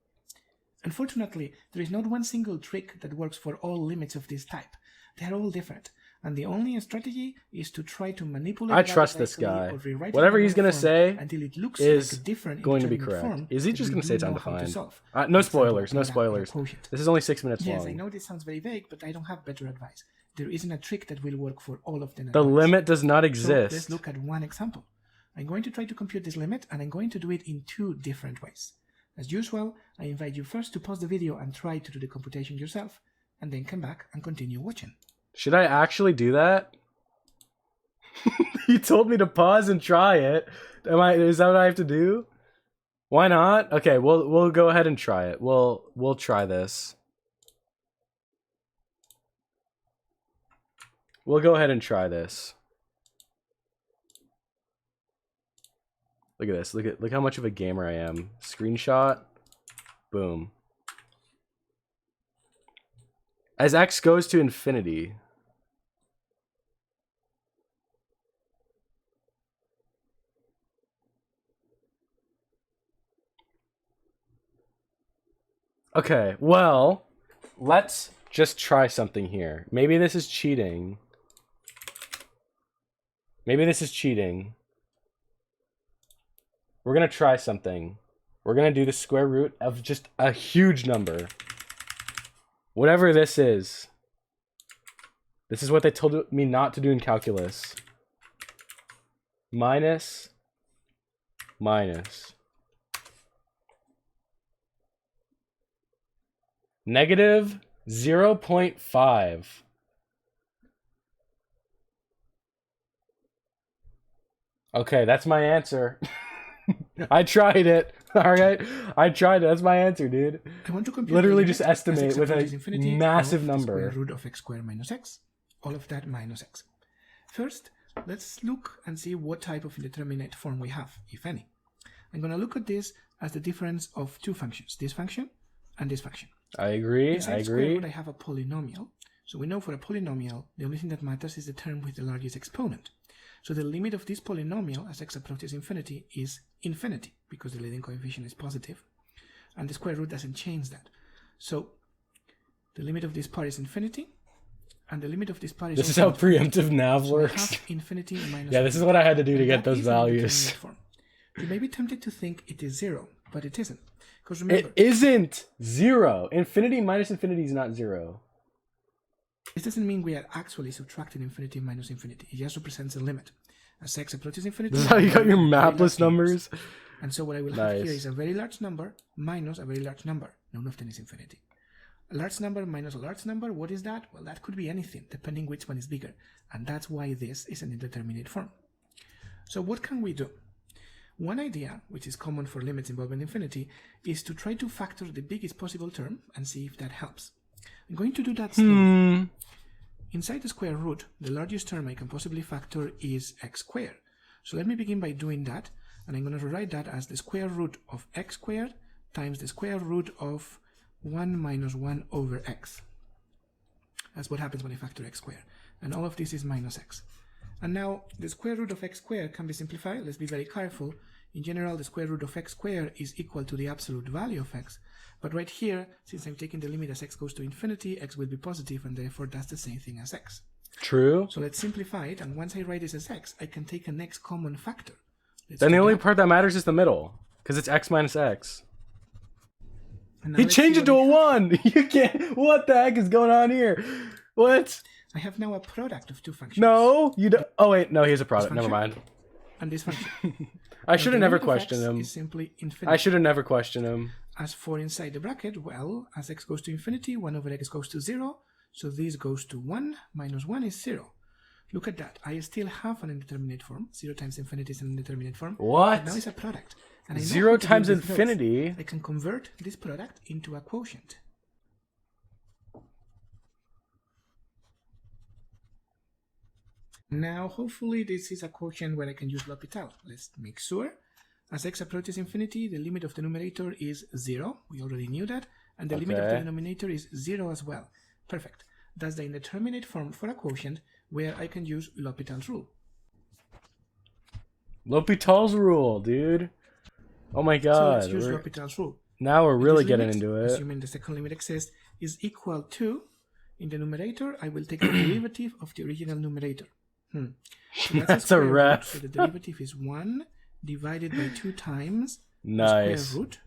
Unfortunately, there is not one single trick that works for all limits of this type. They are all different, and the only strategy is to try to manipulate. I trust this guy. Whatever he's gonna say until it looks is like a different going to be indeterminate correct. form Is he that just we gonna do say it's know how to undefined? solve. No For example, spoilers. No with a spoilers. quotient. This is only 6 minutes Yes, long. I know this sounds very vague, but I don't have better advice. There isn't a trick that will work for all of them. The limit does not So exist. let's look at one example. I'm going to try to compute this limit, and I'm going to do it in two different ways. As usual, I invite you first to pause the video and try to do the computation yourself, and then come back and continue watching. Should I actually do that? He told me to pause and try it. Is that what I have to do? Why not? Okay, we'll go ahead and try it. We'll try this. We'll go ahead and try this. Look at this. Look how much of a gamer I am. Screenshot. Boom. As x goes to infinity. Okay, well, let's just try something here. Maybe this is cheating. Maybe this is cheating. We're gonna try something. We're gonna do the square root of just a huge number. Whatever this is. This is what they told me not to do in calculus. Minus. Negative 0.5. Okay, that's my answer. I tried it. Alright? I tried it. That's my answer, dude. I want to compute Literally the just limit as estimate x with approaches a infinity massive of the number. square root of x squared minus x. All of that minus x. First, let's look and see what type of indeterminate form we have, if any. I'm going to look at this as the difference of two functions, this function and this function. I agree. Inside I the square agree. root, I have a polynomial. So we know for a polynomial, the only thing that matters is the term with the largest exponent. So the limit of this polynomial as x approaches infinity is infinity, because the leading coefficient is positive, and the square root doesn't change that. So the limit of this part is infinity, and the limit of this part is This is how also preemptive nav so I works. have infinity minus Yeah, this is infinity. what I had to do to And get that those is an values. indeterminate form. You may be tempted to think it is 0, but it isn't. Because It remember, isn't 0. Infinity minus infinity is not 0. this doesn't mean we are actually subtracting infinity minus infinity. It just represents a limit. As x approaches infinity, This is how you got your very large mapless numbers. And so what I will have here Nice. is a very large number minus a very large number. None of them is infinity. A large number minus a large number, what is that? Well, that could be anything, depending which one is bigger. And that's why this is an indeterminate form. So what can we do? One idea, which is common for limits involving infinity, is to try to factor the biggest possible term and see if that helps. I'm going to do that slowly. Inside the square root, the largest term I can possibly factor is x squared. So let me begin by doing that, and I'm going to rewrite that as the square root of x squared times the square root of 1 minus 1 over x. That's what happens when I factor x squared. And all of this is minus x. And now the square root of x squared can be simplified. Let's be very careful. In general, the square root of x squared is equal to the absolute value of x. But right here, since I'm taking the limit as x goes to infinity, x will be positive, and therefore that's the same thing as x. True. So let's simplify it, and once I write this as x, I can take a next common factor. Let's Then do the only that. part that matters is the middle, because it's x minus x. And now He let's see changed it what to I a have. 1! You can't... What the heck is going on here? What? I have now a product of two functions. No, you don't... Oh, wait, no, here's a product. This Never mind. function And this function. I should have Now, never the limit of x questioned him. Is simply infinity. I should have never questioned him. As for inside the bracket, well, as x goes to infinity, 1 over x goes to 0. So this goes to 1 minus 1 is 0. Look at that. I still have an indeterminate form. 0 times infinity is an indeterminate form. What? But now it's a product. And I know 0 how to deal times with those. infinity? I can convert this product into a quotient. Now, hopefully, this is a quotient where I can use L'Hopital. Let's make sure. As x approaches infinity, the limit of the numerator is 0. We already knew that. And the limit of the Okay. denominator is 0 as well. Perfect. That's the indeterminate form for a quotient where I can use L'Hopital's rule. L'Hopital's rule, dude. Oh my So god. let's use we're- L'Hopital's rule. Now we're This really getting limit, into it. Assuming the second limit exists, is equal to, in the numerator, I will take the derivative of the original numerator. So That's a square root, ref. So the derivative is 1 divided by 2 times the Nice. square root.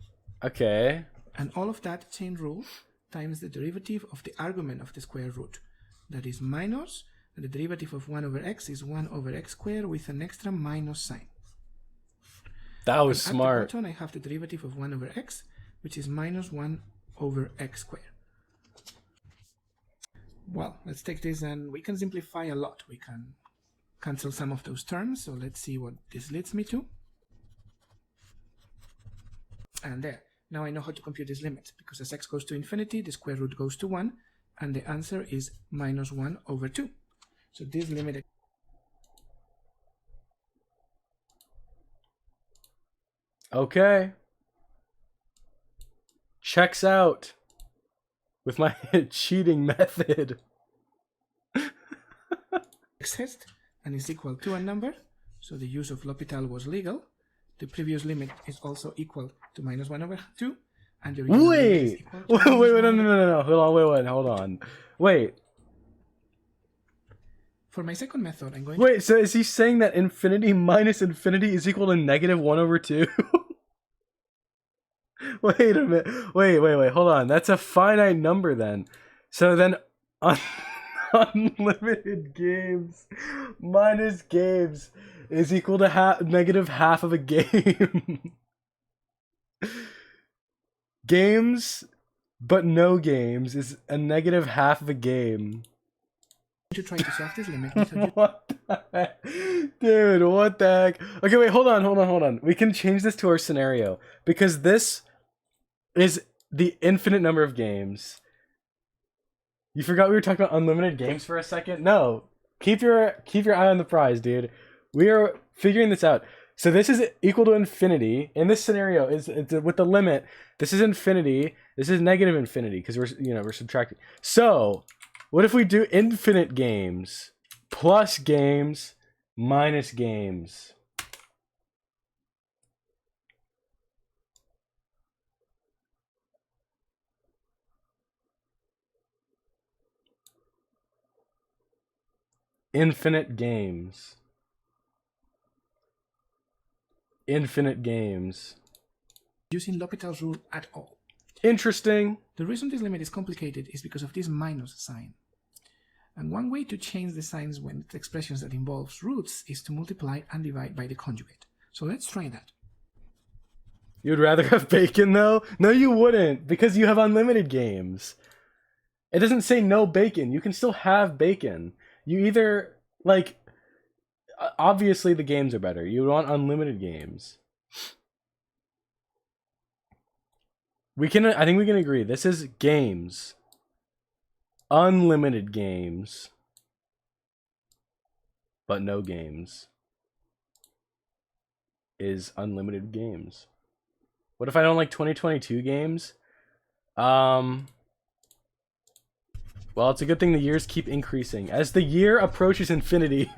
Okay. And all of that chain rule times the derivative of the argument of the square root. That is minus, and the derivative of 1 over x is 1 over x squared with an extra minus sign. That was And smart. At the bottom, I have the derivative of 1 over x, which is minus 1 over x squared. Well, let's take this and we can simplify a lot. We can cancel some of those terms. So let's see what this leads me to. And there. Now I know how to compute this limit, because as x goes to infinity, the square root goes to 1, and the answer is minus 1 over 2. So this limit... Okay. Checks out. With my cheating method. exists and is equal to a number, so the use of L'Hopital was legal. The previous limit is also equal to minus 1 over 2, and the original limit is Wait! equal to Wait, minus wait, 1 no, over no, no, no, hold on. Wait, For my second method, I'm going wait, so is he saying that infinity minus infinity is equal to negative 1 over 2? Wait a minute, wait, hold on, that's a finite number then. So then, unlimited games minus games is equal to negative half of a game. Games, but no games is a negative half of a game. to try to solve this limit without What the heck? Dude, what the heck? Okay, wait, hold on. We can change this to our scenario, because this is the infinite number of games. You forgot we were talking about unlimited games for a second? No. Keep your eye on the prize, dude. We are figuring this out. So this is equal to infinity. In this scenario, it's with the limit. This is infinity. This is negative infinity because we're subtracting. So, what if we do infinite games plus games minus games? Infinite games. Infinite games. using L'Hopital's rule at all. Interesting. The reason this limit is complicated is because of this minus sign. And one way to change the signs when it's expressions that involves roots is to multiply and divide by the conjugate. So let's try that. You'd rather have bacon though? No, you wouldn't, because you have unlimited games. It doesn't say no bacon. You can still have bacon. You either, like, obviously the games are better. You want unlimited games. I think we can agree. This is games. Unlimited games. But no games. Is unlimited games. What if I don't like 2022 games? Well, it's a good thing the years keep increasing. As the year approaches infinity,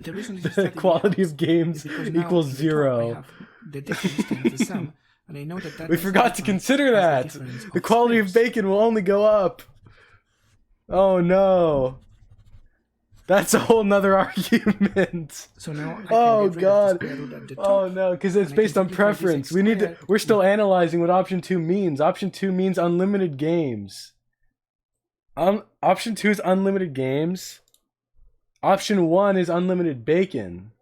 The reason this the is starting quality out of games is because now equals in the top I 0. have the difference times the sum, and I know that We makes forgot to difference consider as that. difference The quality of squares. bacon will only go up. Oh no. That's a whole nother argument. So now I Oh, can get rid God. of the square root at the top. Oh no, because it's And I based can on simplify this preference. x We need to. squared We're still into- analyzing what option 2 means. Option 2 means unlimited games. Option 2 is unlimited games. Option 1 is unlimited bacon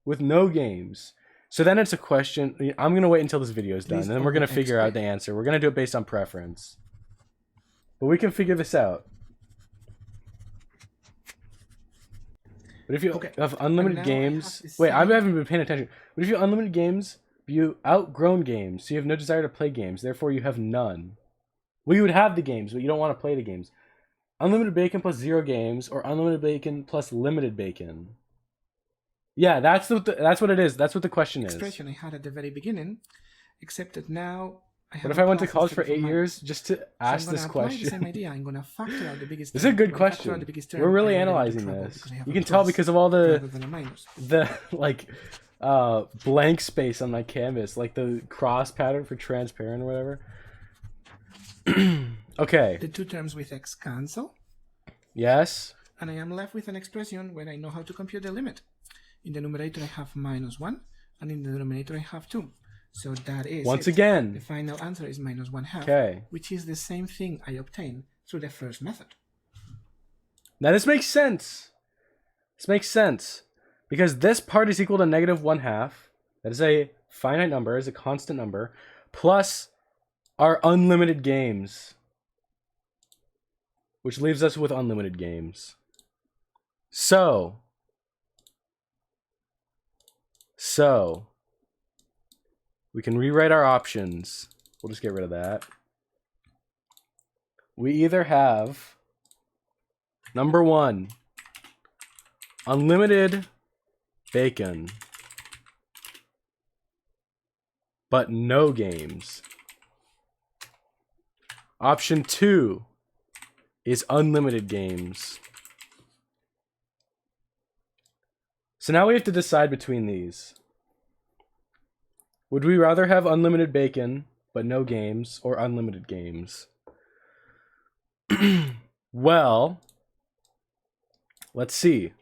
with no games. So then it's a question. I'm gonna wait until this video is done, Please and then we're gonna omit x figure out the squared. answer. We're gonna do it based on preference, but we can figure this out. But if you Okay. have unlimited And now I have games, the wait, I same- haven't been paying attention. But if you have unlimited games, you outgrown games, so you have no desire to play games. Therefore, you have none. Well, you would have the games, but you don't want to play the games. Unlimited bacon plus 0 games, or unlimited bacon plus limited bacon. Yeah, that's what it is. That's what the question is. expression I had at the very beginning, except that now I have What if a I went to plus college for instead of 8 a years minus. just to So ask I'm this gonna apply the question? same idea. I'm gonna factor out the biggest. This is a term. good When I factor out question. the biggest term, We're really I get into analyzing trouble this. because I have You a can tell plus because of all the rather than a minus. like blank space on my canvas, like the cross pattern for transparent or whatever. Okay. The two terms with x cancel, Yes. and I am left with an expression where I know how to compute the limit. In the numerator I have -1, and in the denominator I have 2. So that is Once it. again. The final answer is -1/2, Okay. which is the same thing I obtained through the first method. Now this makes sense. This makes sense. Because this part is equal to -1/2. That is a finite number, is a constant number, plus our unlimited games. Which leaves us with unlimited games. So we can rewrite our options. We'll just get rid of that. We either have number 1, unlimited bacon, but no games. Option 2 is unlimited games. So now we have to decide between these. Would we rather have unlimited bacon, but no games, or unlimited games? Well, let's see.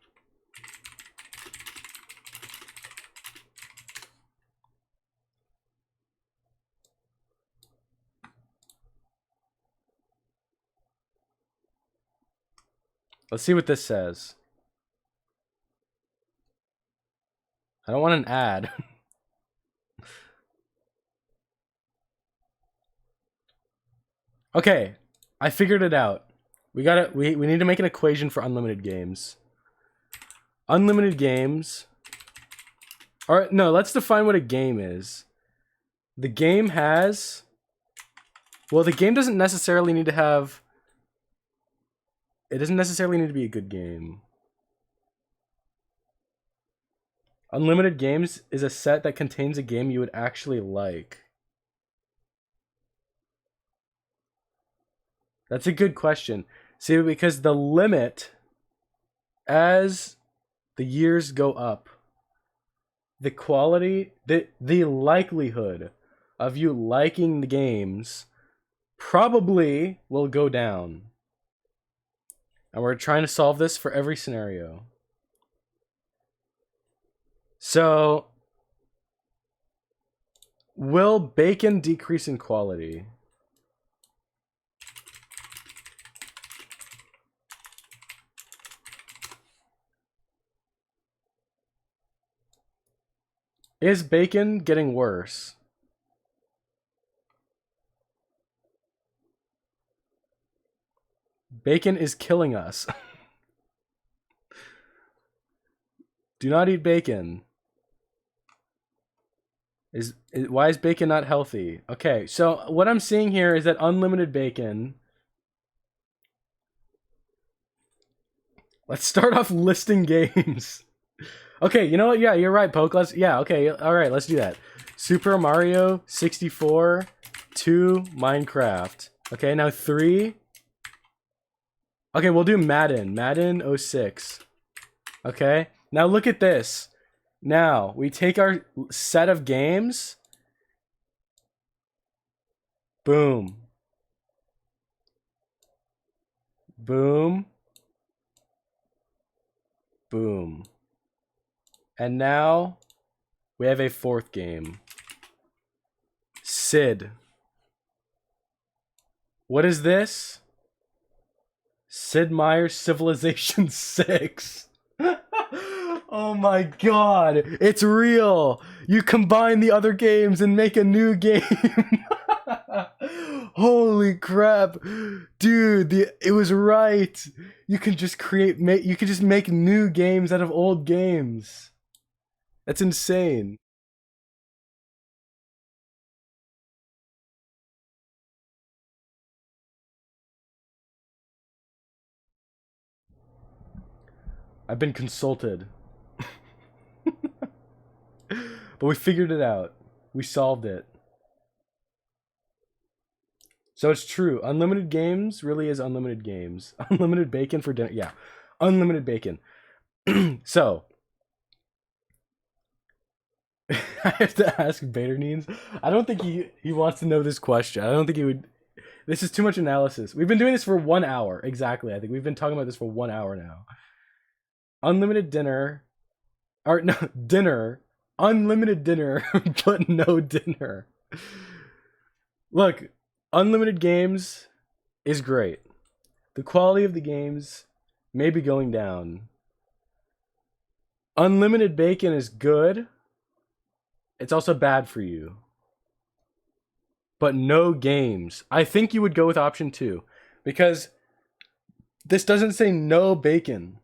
Let's see what this says. I don't want an ad. Okay, I figured it out. We need to make an equation for unlimited games. Unlimited games. Alright, no, let's define what a game is. The game has... Well, the game doesn't necessarily need to have... It doesn't necessarily need to be a good game. Unlimited games is a set that contains a game you would actually like. That's a good question. See, because the limit, as the years go up, the quality, the likelihood of you liking the games probably will go down. And we're trying to solve this for every scenario. So, will bacon decrease in quality? Is bacon getting worse? Bacon is killing us. Do not eat bacon. Why is bacon not healthy? Okay, so what I'm seeing here is that unlimited bacon. Let's start off listing games. Okay, you know what? Yeah, you're right, Poke. Okay, all right, let's do that. Super Mario 64, 2, Minecraft. Okay, now 3. Okay, we'll do Madden 06. Okay, now look at this. Now, we take our set of games. Boom. Boom. And now we have a fourth game. Sid. What is this? Sid Meier's Civilization 6. Oh my god, it's real! You combine the other games and make a new game. Holy crap. Dude, it was right. You can just you can just make new games out of old games. That's insane. I've been consulted. But we figured it out. We solved it. So it's true. Unlimited games really is unlimited games. Unlimited bacon for dinner. Yeah. Unlimited bacon. So. I have to ask Baderneens. I don't think he wants to know this question. I don't think he would. This is too much analysis. We've been doing this for 1 hour. Exactly. I think we've been talking about this for 1 hour now. Unlimited dinner. Or no, dinner. Unlimited dinner, but no dinner. Look, unlimited games is great. The quality of the games may be going down. Unlimited bacon is good. It's also bad for you. But no games. I think you would go with option 2. Because this doesn't say no bacon.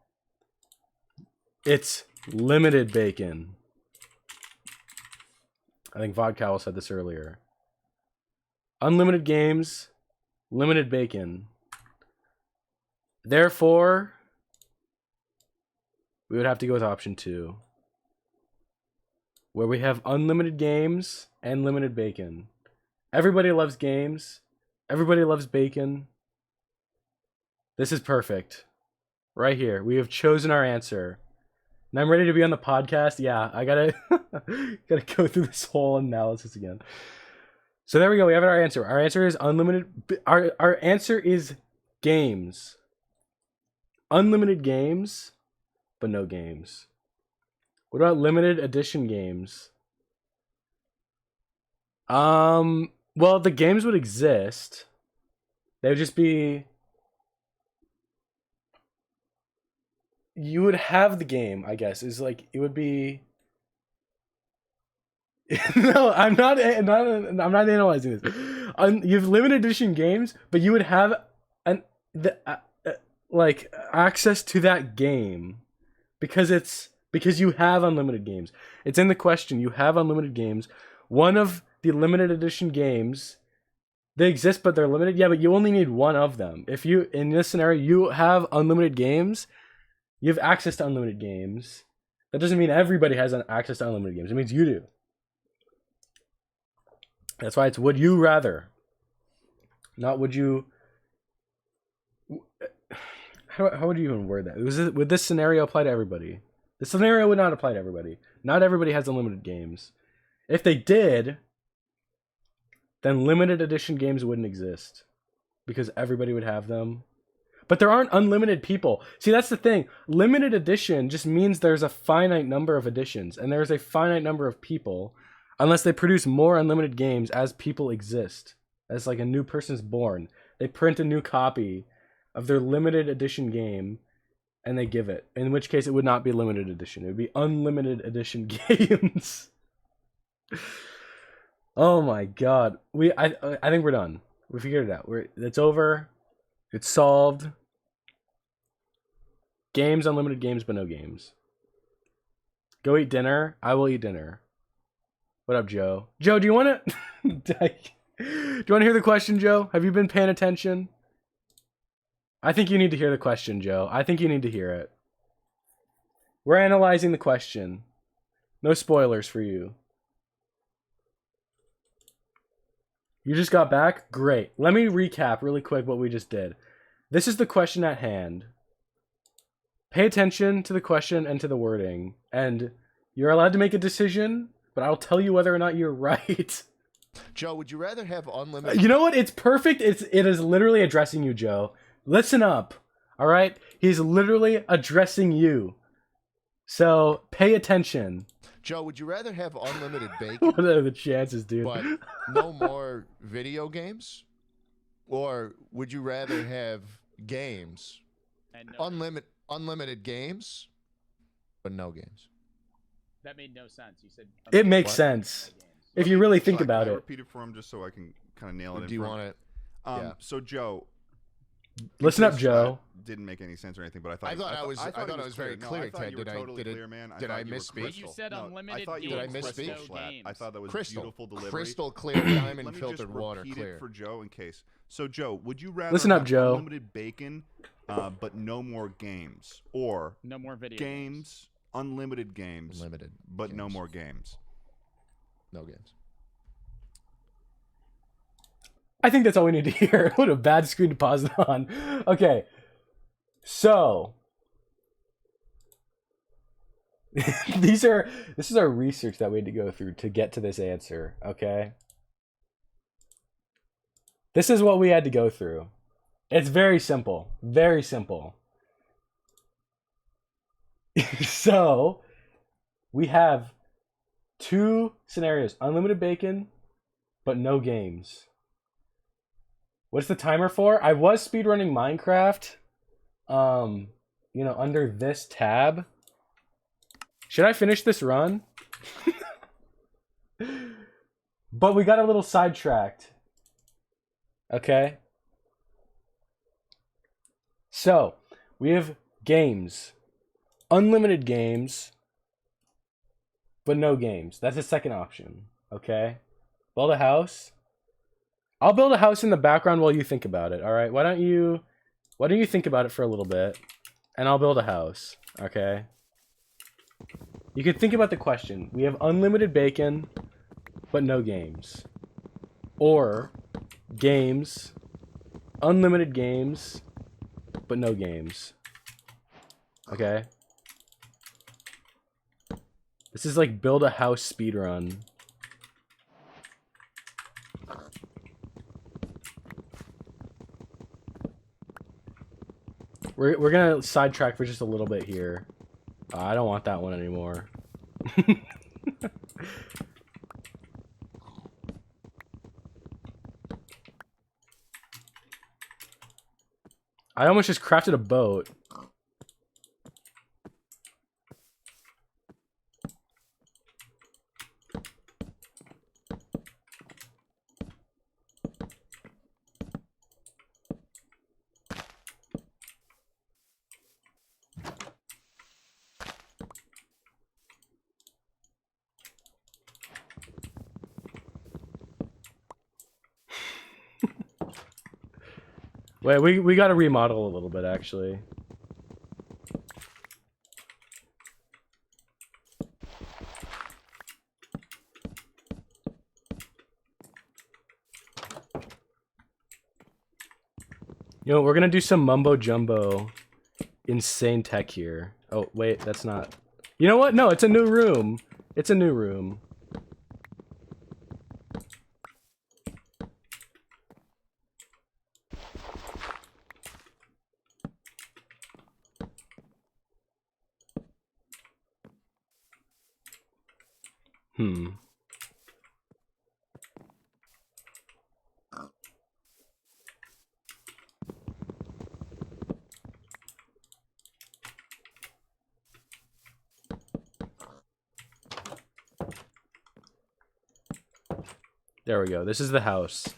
It's limited bacon. I think Vodkow said this earlier. Unlimited games, limited bacon. Therefore, we would have to go with option 2. Where we have unlimited games and limited bacon. Everybody loves games. Everybody loves bacon. This is perfect. Right here. We have chosen our answer. And I'm ready to be on the podcast. Yeah, I gotta go through this whole analysis again. So there we go. We have our answer. Our answer is unlimited. Our answer is games. Unlimited games, but no games. What about limited edition games? Well, the games would exist. They would just be. You would have the game, I guess. Is like it would be. No, I'm not analyzing this. You have limited edition games, but you would have like access to that game because you have unlimited games. It's in the question. You have unlimited games. One of the limited edition games, they exist, but they're limited. Yeah, but you only need one of them. If you in this scenario you have unlimited games. You have access to unlimited games. That doesn't mean everybody has access to unlimited games. It means you do. That's why it's would you rather. Not would you... How would you even word that? Would this scenario apply to everybody? The scenario would not apply to everybody. Not everybody has unlimited games. If they did, then limited edition games wouldn't exist. Because everybody would have them. But there aren't unlimited people. See, that's the thing. Limited edition just means there's a finite number of editions. And there's a finite number of people. Unless they produce more unlimited games as people exist. As like a new person's born. They print a new copy of their limited edition game. And they give it. In which case it would not be limited edition. It would be unlimited edition games. Oh my god. I think we're done. We figured it out. It's over. It's solved. Games, unlimited games, but no games. Go eat dinner. I will eat dinner. What up, Joe? Joe, do you want to... do you want to hear the question, Joe? Have you been paying attention? I think you need to hear the question, Joe. I think you need to hear it. We're analyzing the question. No spoilers for you. You just got back? Great. Let me recap really quick what we just did. This is the question at hand. Pay attention to the question and to the wording. And you're allowed to make a decision, but I'll tell you whether or not you're right. Joe, would you rather have unlimited... You know what? It's perfect. It is literally addressing you, Joe. Listen up. All right? He's literally addressing you. So pay attention. Joe, would you rather have unlimited bacon What are the chances, dude? but no more video games? Or would you rather have games, And no, unlimited games, but no games? that made no sense. You said It makes What? sense games. if you really think Sorry, about can I it. repeat it for him just so I can kind of nail Or it. do you want it? Yeah. So Joe, Listen up, this, Joe. didn't make any sense or anything, but I thought I thought I was very No, clear, I thought Ted. you were Did I- totally did it- clear, man. did thought I you were misspeak? crystal. But you said No, unlimited I thought you Did I games, were but misspeak? no crystal flat. I games. thought that was Crystal, beautiful delivery. crystal clear Let me diamond just filtered water, repeat clear. it for Joe in case. So Joe, would you rather Listen up, have Joe. unlimited bacon, but no more games, or No more video games, unlimited games, Unlimited, but no games. more games? No games. I think that's all we need to hear. What a bad screen to pause it on. Okay. So this is our research that we had to go through to get to this answer, okay? This is what we had to go through. It's very simple. Very simple. So, we have two scenarios. Unlimited bacon, but no games. What's the timer for? I was speedrunning Minecraft, you know, under this tab. Should I finish this run? But we got a little sidetracked. Okay. So, we have games. Unlimited games, but no games. That's the second option. Okay. Build a house. I'll build a house in the background while you think about it. All right. Why don't you think about it for a little bit, and I'll build a house. Okay. You could think about the question. We have unlimited bacon, but no games, or games, unlimited games, but no games. Okay. This is like build a house speedrun. We're gonna sidetrack for just a little bit here. I don't want that one anymore. I almost just crafted a boat. Wait, we gotta remodel a little bit, actually. You know, we're gonna do some mumbo jumbo insane tech here. Oh, wait, that's not... You know what? No, it's a new room. It's a new room. Hmm. There we go. This is the house.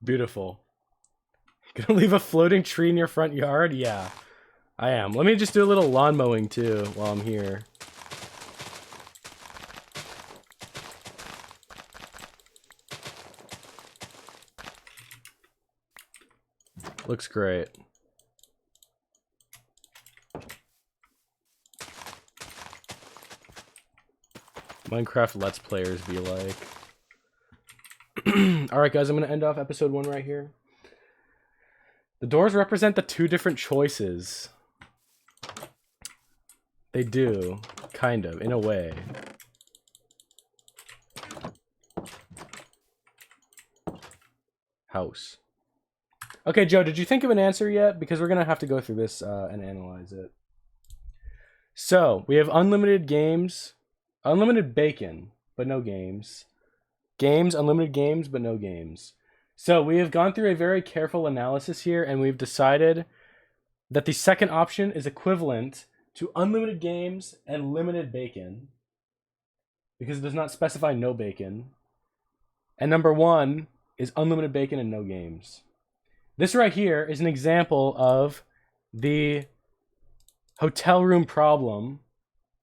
Beautiful. Gonna leave a floating tree in your front yard? Yeah, I am. Let me just do a little lawn mowing too while I'm here. Looks great. Minecraft Let's Players be like. Alright guys, I'm going to end off episode 1 right here. The doors represent the 2 different choices. They do, kind of, in a way. House. Okay, Joe, did you think of an answer yet? Because we're going to have to go through this and analyze it. So, we have unlimited games, unlimited bacon, but no games. Games, unlimited games, but no games. So, we have gone through a very careful analysis here, and we've decided that the second option is equivalent to unlimited games and limited bacon, because it does not specify no bacon. And number 1 is unlimited bacon and no games. This right here is an example of the hotel room problem,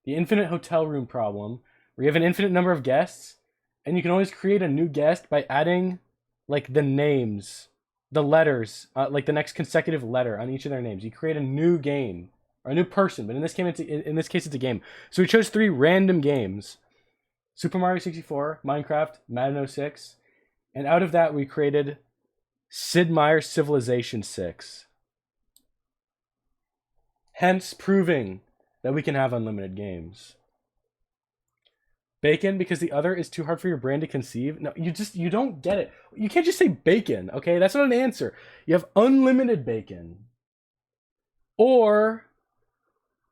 the infinite hotel room problem, where you have an infinite number of guests, and you can always create a new guest by adding, like, the names, the letters, like the next consecutive letter on each of their names. You create a new game, or a new person, but in this case it's a game. So we chose 3 random games: Super Mario 64, Minecraft, Madden 06, and out of that we created Sid Meier's Civilization 6. Hence proving that we can have unlimited games. Bacon, because the other is too hard for your brain to conceive. No, you don't get it. You can't just say bacon, okay? That's not an answer. You have unlimited bacon. Or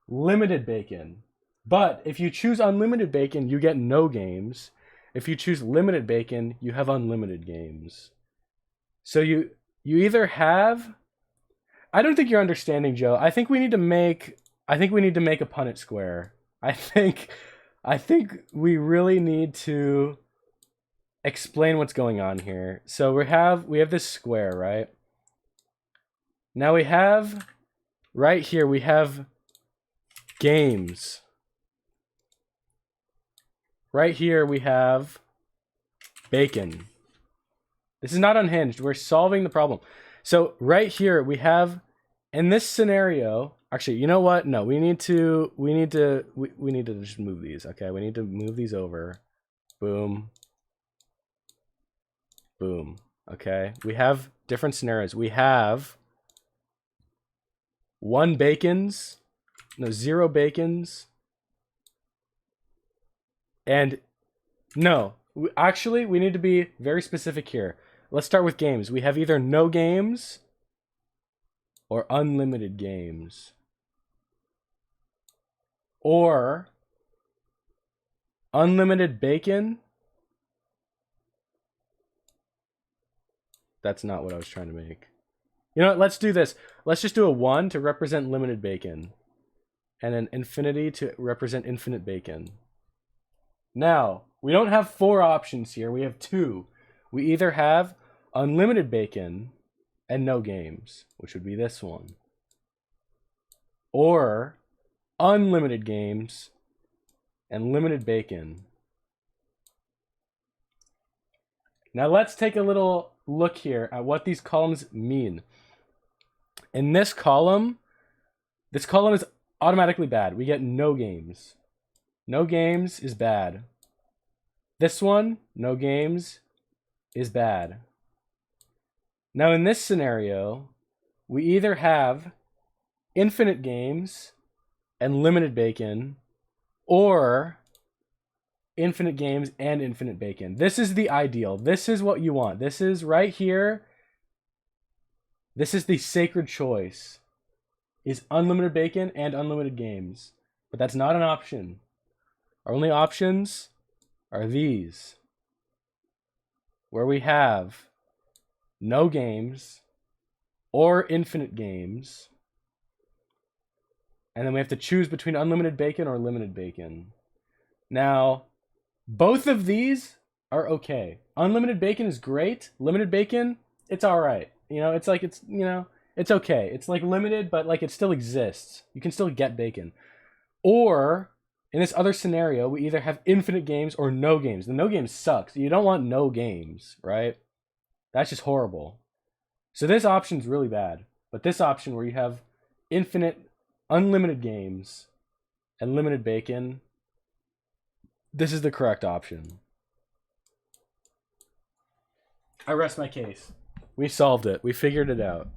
limited bacon. But if you choose unlimited bacon, you get no games. If you choose limited bacon, you have unlimited games. So you either have... I don't think you're understanding, Joe. I think we need to make a Punnett square. I think we really need to explain what's going on here. So we have this square, right? Now we have right here we have games. Right here we have bacon. This is not unhinged. We're solving the problem. So right here we have, in this scenario, actually, you know what? No, we need to just move these. Okay, we need to move these over. Boom. Boom. Okay, we have different scenarios. We have 0 bacons, and no. Actually, we need to be very specific here. Let's start with games. We have either no games or unlimited games. Or unlimited bacon. That's not what I was trying to make. You know what? Let's do this. Let's just do a 1 to represent limited bacon. And an infinity to represent infinite bacon. Now, we don't have 4 options here. We have 2. We either have unlimited bacon and no games, which would be this one. Or unlimited games and limited bacon. Now let's take a little look here at what these columns mean. In this column is automatically bad. We get no games. No games is bad. This one, no games, is bad. Now in this scenario, we either have infinite games and limited bacon, or infinite games and infinite bacon. This is the ideal. This is what you want. This is right here. This is the sacred choice. Is unlimited bacon and unlimited games. But that's not an option. Our only options are these, where we have no games or infinite games, and then we have to choose between unlimited bacon or limited bacon. Now, both of these are okay. Unlimited bacon is great. Limited bacon, it's all right. You know, it's like, it's, you know, it's okay. It's like limited, but like it still exists. You can still get bacon. Or in this other scenario, we either have infinite games or no games. The no games sucks. You don't want no games, right? That's just horrible. So this option's really bad. But this option where you have infinite, unlimited games and limited bacon, This is the correct option. I rest my case. We solved it. We figured it out.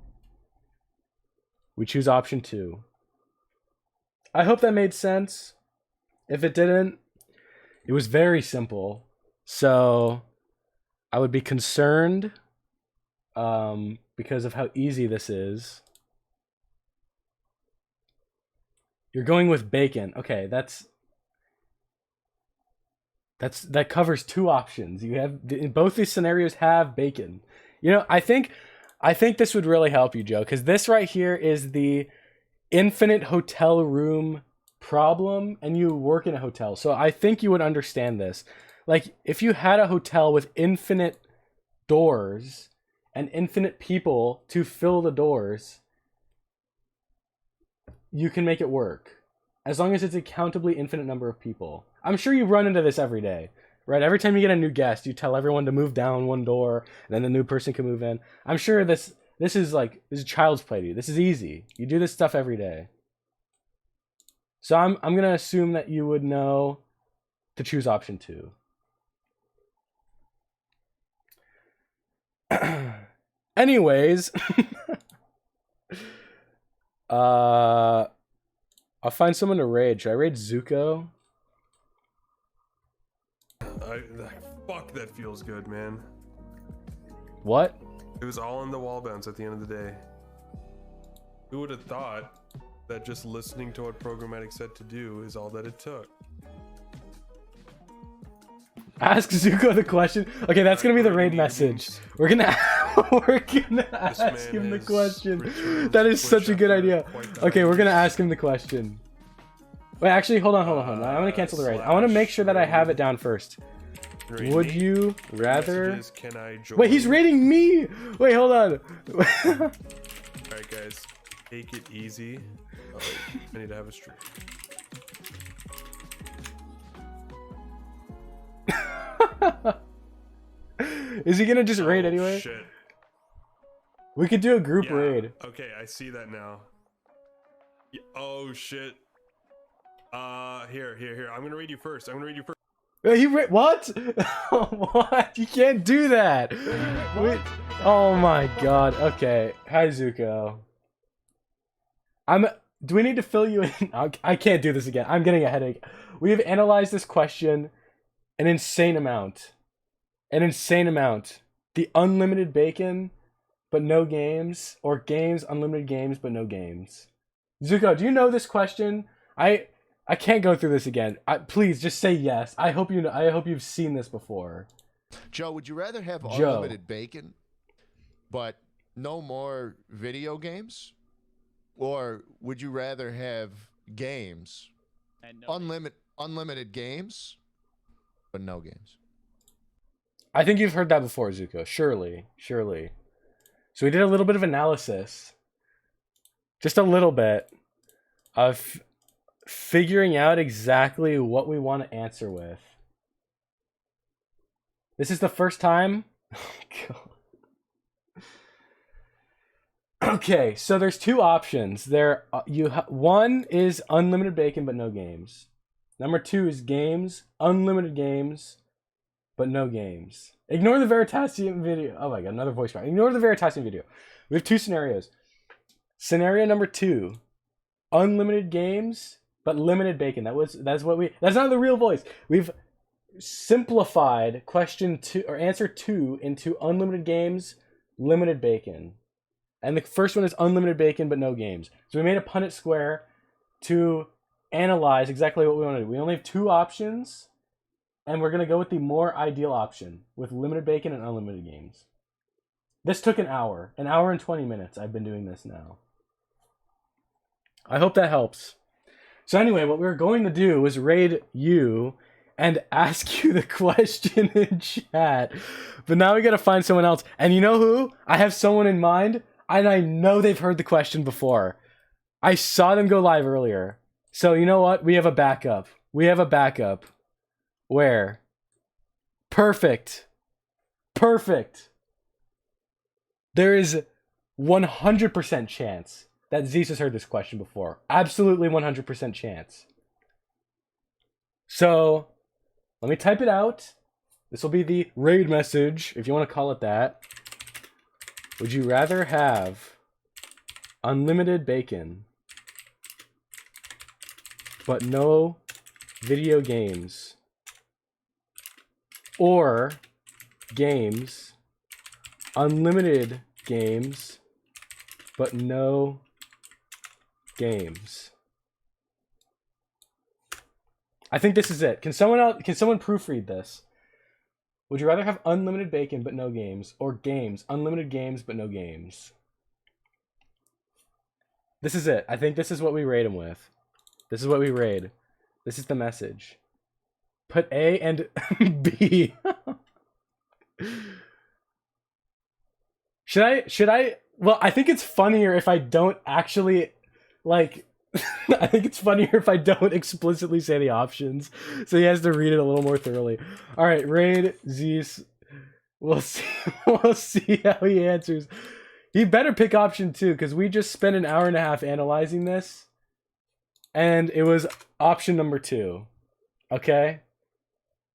We choose option 2. I hope that made sense. If it didn't, it was very simple. So I would be concerned because of how easy this is. You're going with bacon. Okay, that covers 2 options. You have both these scenarios have bacon. You know, I think this would really help you, Joe, because this right here is the infinite hotel room problem, and you work in a hotel, so I think you would understand this. Like, if you had a hotel with infinite doors and infinite people to fill the doors, you can make it work. As long as it's a countably infinite number of people. I'm sure you run into this every day, right? Every time you get a new guest, you tell everyone to move down one door, and then the new person can move in. I'm sure this is child's play to you. This is easy. You do this stuff every day. So I'm gonna assume that you would know to choose option 2. Anyways, I'll find someone to raid. Should I raid Zuko? Fuck, that feels good, man. What? It was all in the wall bounce at the end of the day. Who would have thought that just listening to what programmatic said to do is all that it took? Ask Zuko the question. Okay, that's gonna be the raid message. We're gonna ask him the question. That is such a good idea. Okay, we're gonna ask him the question. Wait, actually, hold on. I'm gonna cancel the raid. I want to make sure that I have it down first. Would you rather? Wait, he's raiding me. Wait, hold on. Alright, guys, take it easy. Oh, I need to have a stream. Is he gonna just raid anyway? Shit. We could do a group raid. Okay, I see that now. Oh shit. Here. I'm gonna raid you first. Wait, what? What? You can't do that. Wait. Oh my god. Okay. Hi, Zuko. Do we need to fill you in? I can't do this again. I'm getting a headache. We have analyzed this question an insane amount. The unlimited bacon, but no games, or games, unlimited games, but no games. Zuko, do you know this question? I can't go through this again. Please just say yes. I hope you know. I hope you've seen this before. Joe, would you rather have unlimited bacon, but no more video games, or would you rather have games, And no unlimited games, but no games? I think you've heard that before, Zuko. Surely. So we did a little bit of analysis, just a little bit, of figuring out exactly what we want to answer with. This is the first time. Oh, God. Okay, so there's 2 options. One is unlimited bacon but no games. Number 2 is games, unlimited games, but no games. Ignore the Veritasium video. Oh my god, another voice crack. Ignore the Veritasium video. We have 2 scenarios. Scenario number 2, unlimited games but limited bacon. That's not the real voice. We've simplified question 2 or answer 2 into unlimited games, limited bacon. And the first one is unlimited bacon but no games. So we made a Punnett square to analyze exactly what we want to do. We only have 2 options, and we're going to go with the more ideal option with limited bacon and unlimited games. This took an hour and 20 minutes. I've been doing this now. I hope that helps. So anyway, what we're going to do is raid you and ask you the question in chat. But now we got to find someone else. And you know who? I have someone in mind, and I know they've heard the question before. I saw them go live earlier. So you know what? We have a backup. Where? Perfect. There is 100% chance that Zeus has heard this question before. Absolutely 100% chance. So Let me type it out. This will be the raid message, if you want to call it that. Would you rather have unlimited bacon, but no video games, or games, unlimited games, but no games? I think this is it. Can someone proofread this? Would you rather have unlimited bacon but no games, or games, unlimited games but no games? This is it. I think this is what we raid him with. This is what we raid. This is the message. Put A and B. Should I? Well, I think it's funnier if I don't actually, like, I think it's funnier if I don't explicitly say the options, so he has to read it a little more thoroughly. All right, raid Zeus. We'll see. We'll see how he answers. He better pick option 2, because we just spent an hour and a half analyzing this, and it was option number 2. Okay,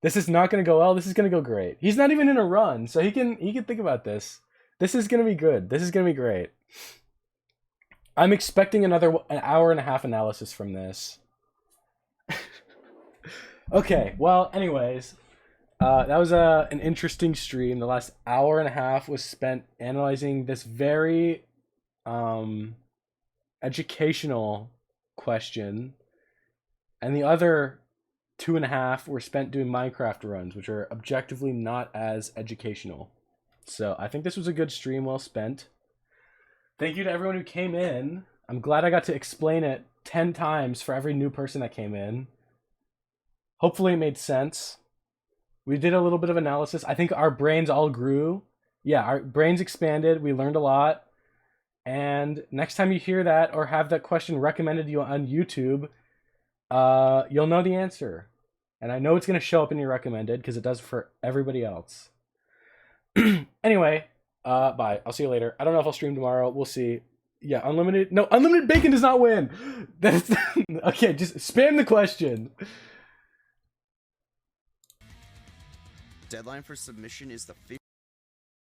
this is not gonna go well. This is gonna go great. He's not even in a run, so he can think about this. This is gonna be good. This is gonna be great. I'm expecting an hour and a half analysis from this. Okay, well, anyways, that was an interesting stream. The last hour and a half was spent analyzing this very educational question, and the other 2.5 were spent doing Minecraft runs, which are objectively not as educational. So I think this was a good stream, well spent. Thank you to everyone who came in. I'm glad I got to explain it 10 times for every new person that came in. Hopefully it made sense. We did a little bit of analysis. I think our brains all grew. Yeah, our brains expanded. We learned a lot. And next time you hear that or have that question recommended to you on YouTube, you'll know the answer. And I know it's going to show up in your recommended because it does for everybody else. Anyway, bye. I'll see you later. I don't know if I'll stream tomorrow. We'll see. Yeah, unlimited. No, unlimited bacon does not win. That's okay. Just spam the question. Deadline for submission is the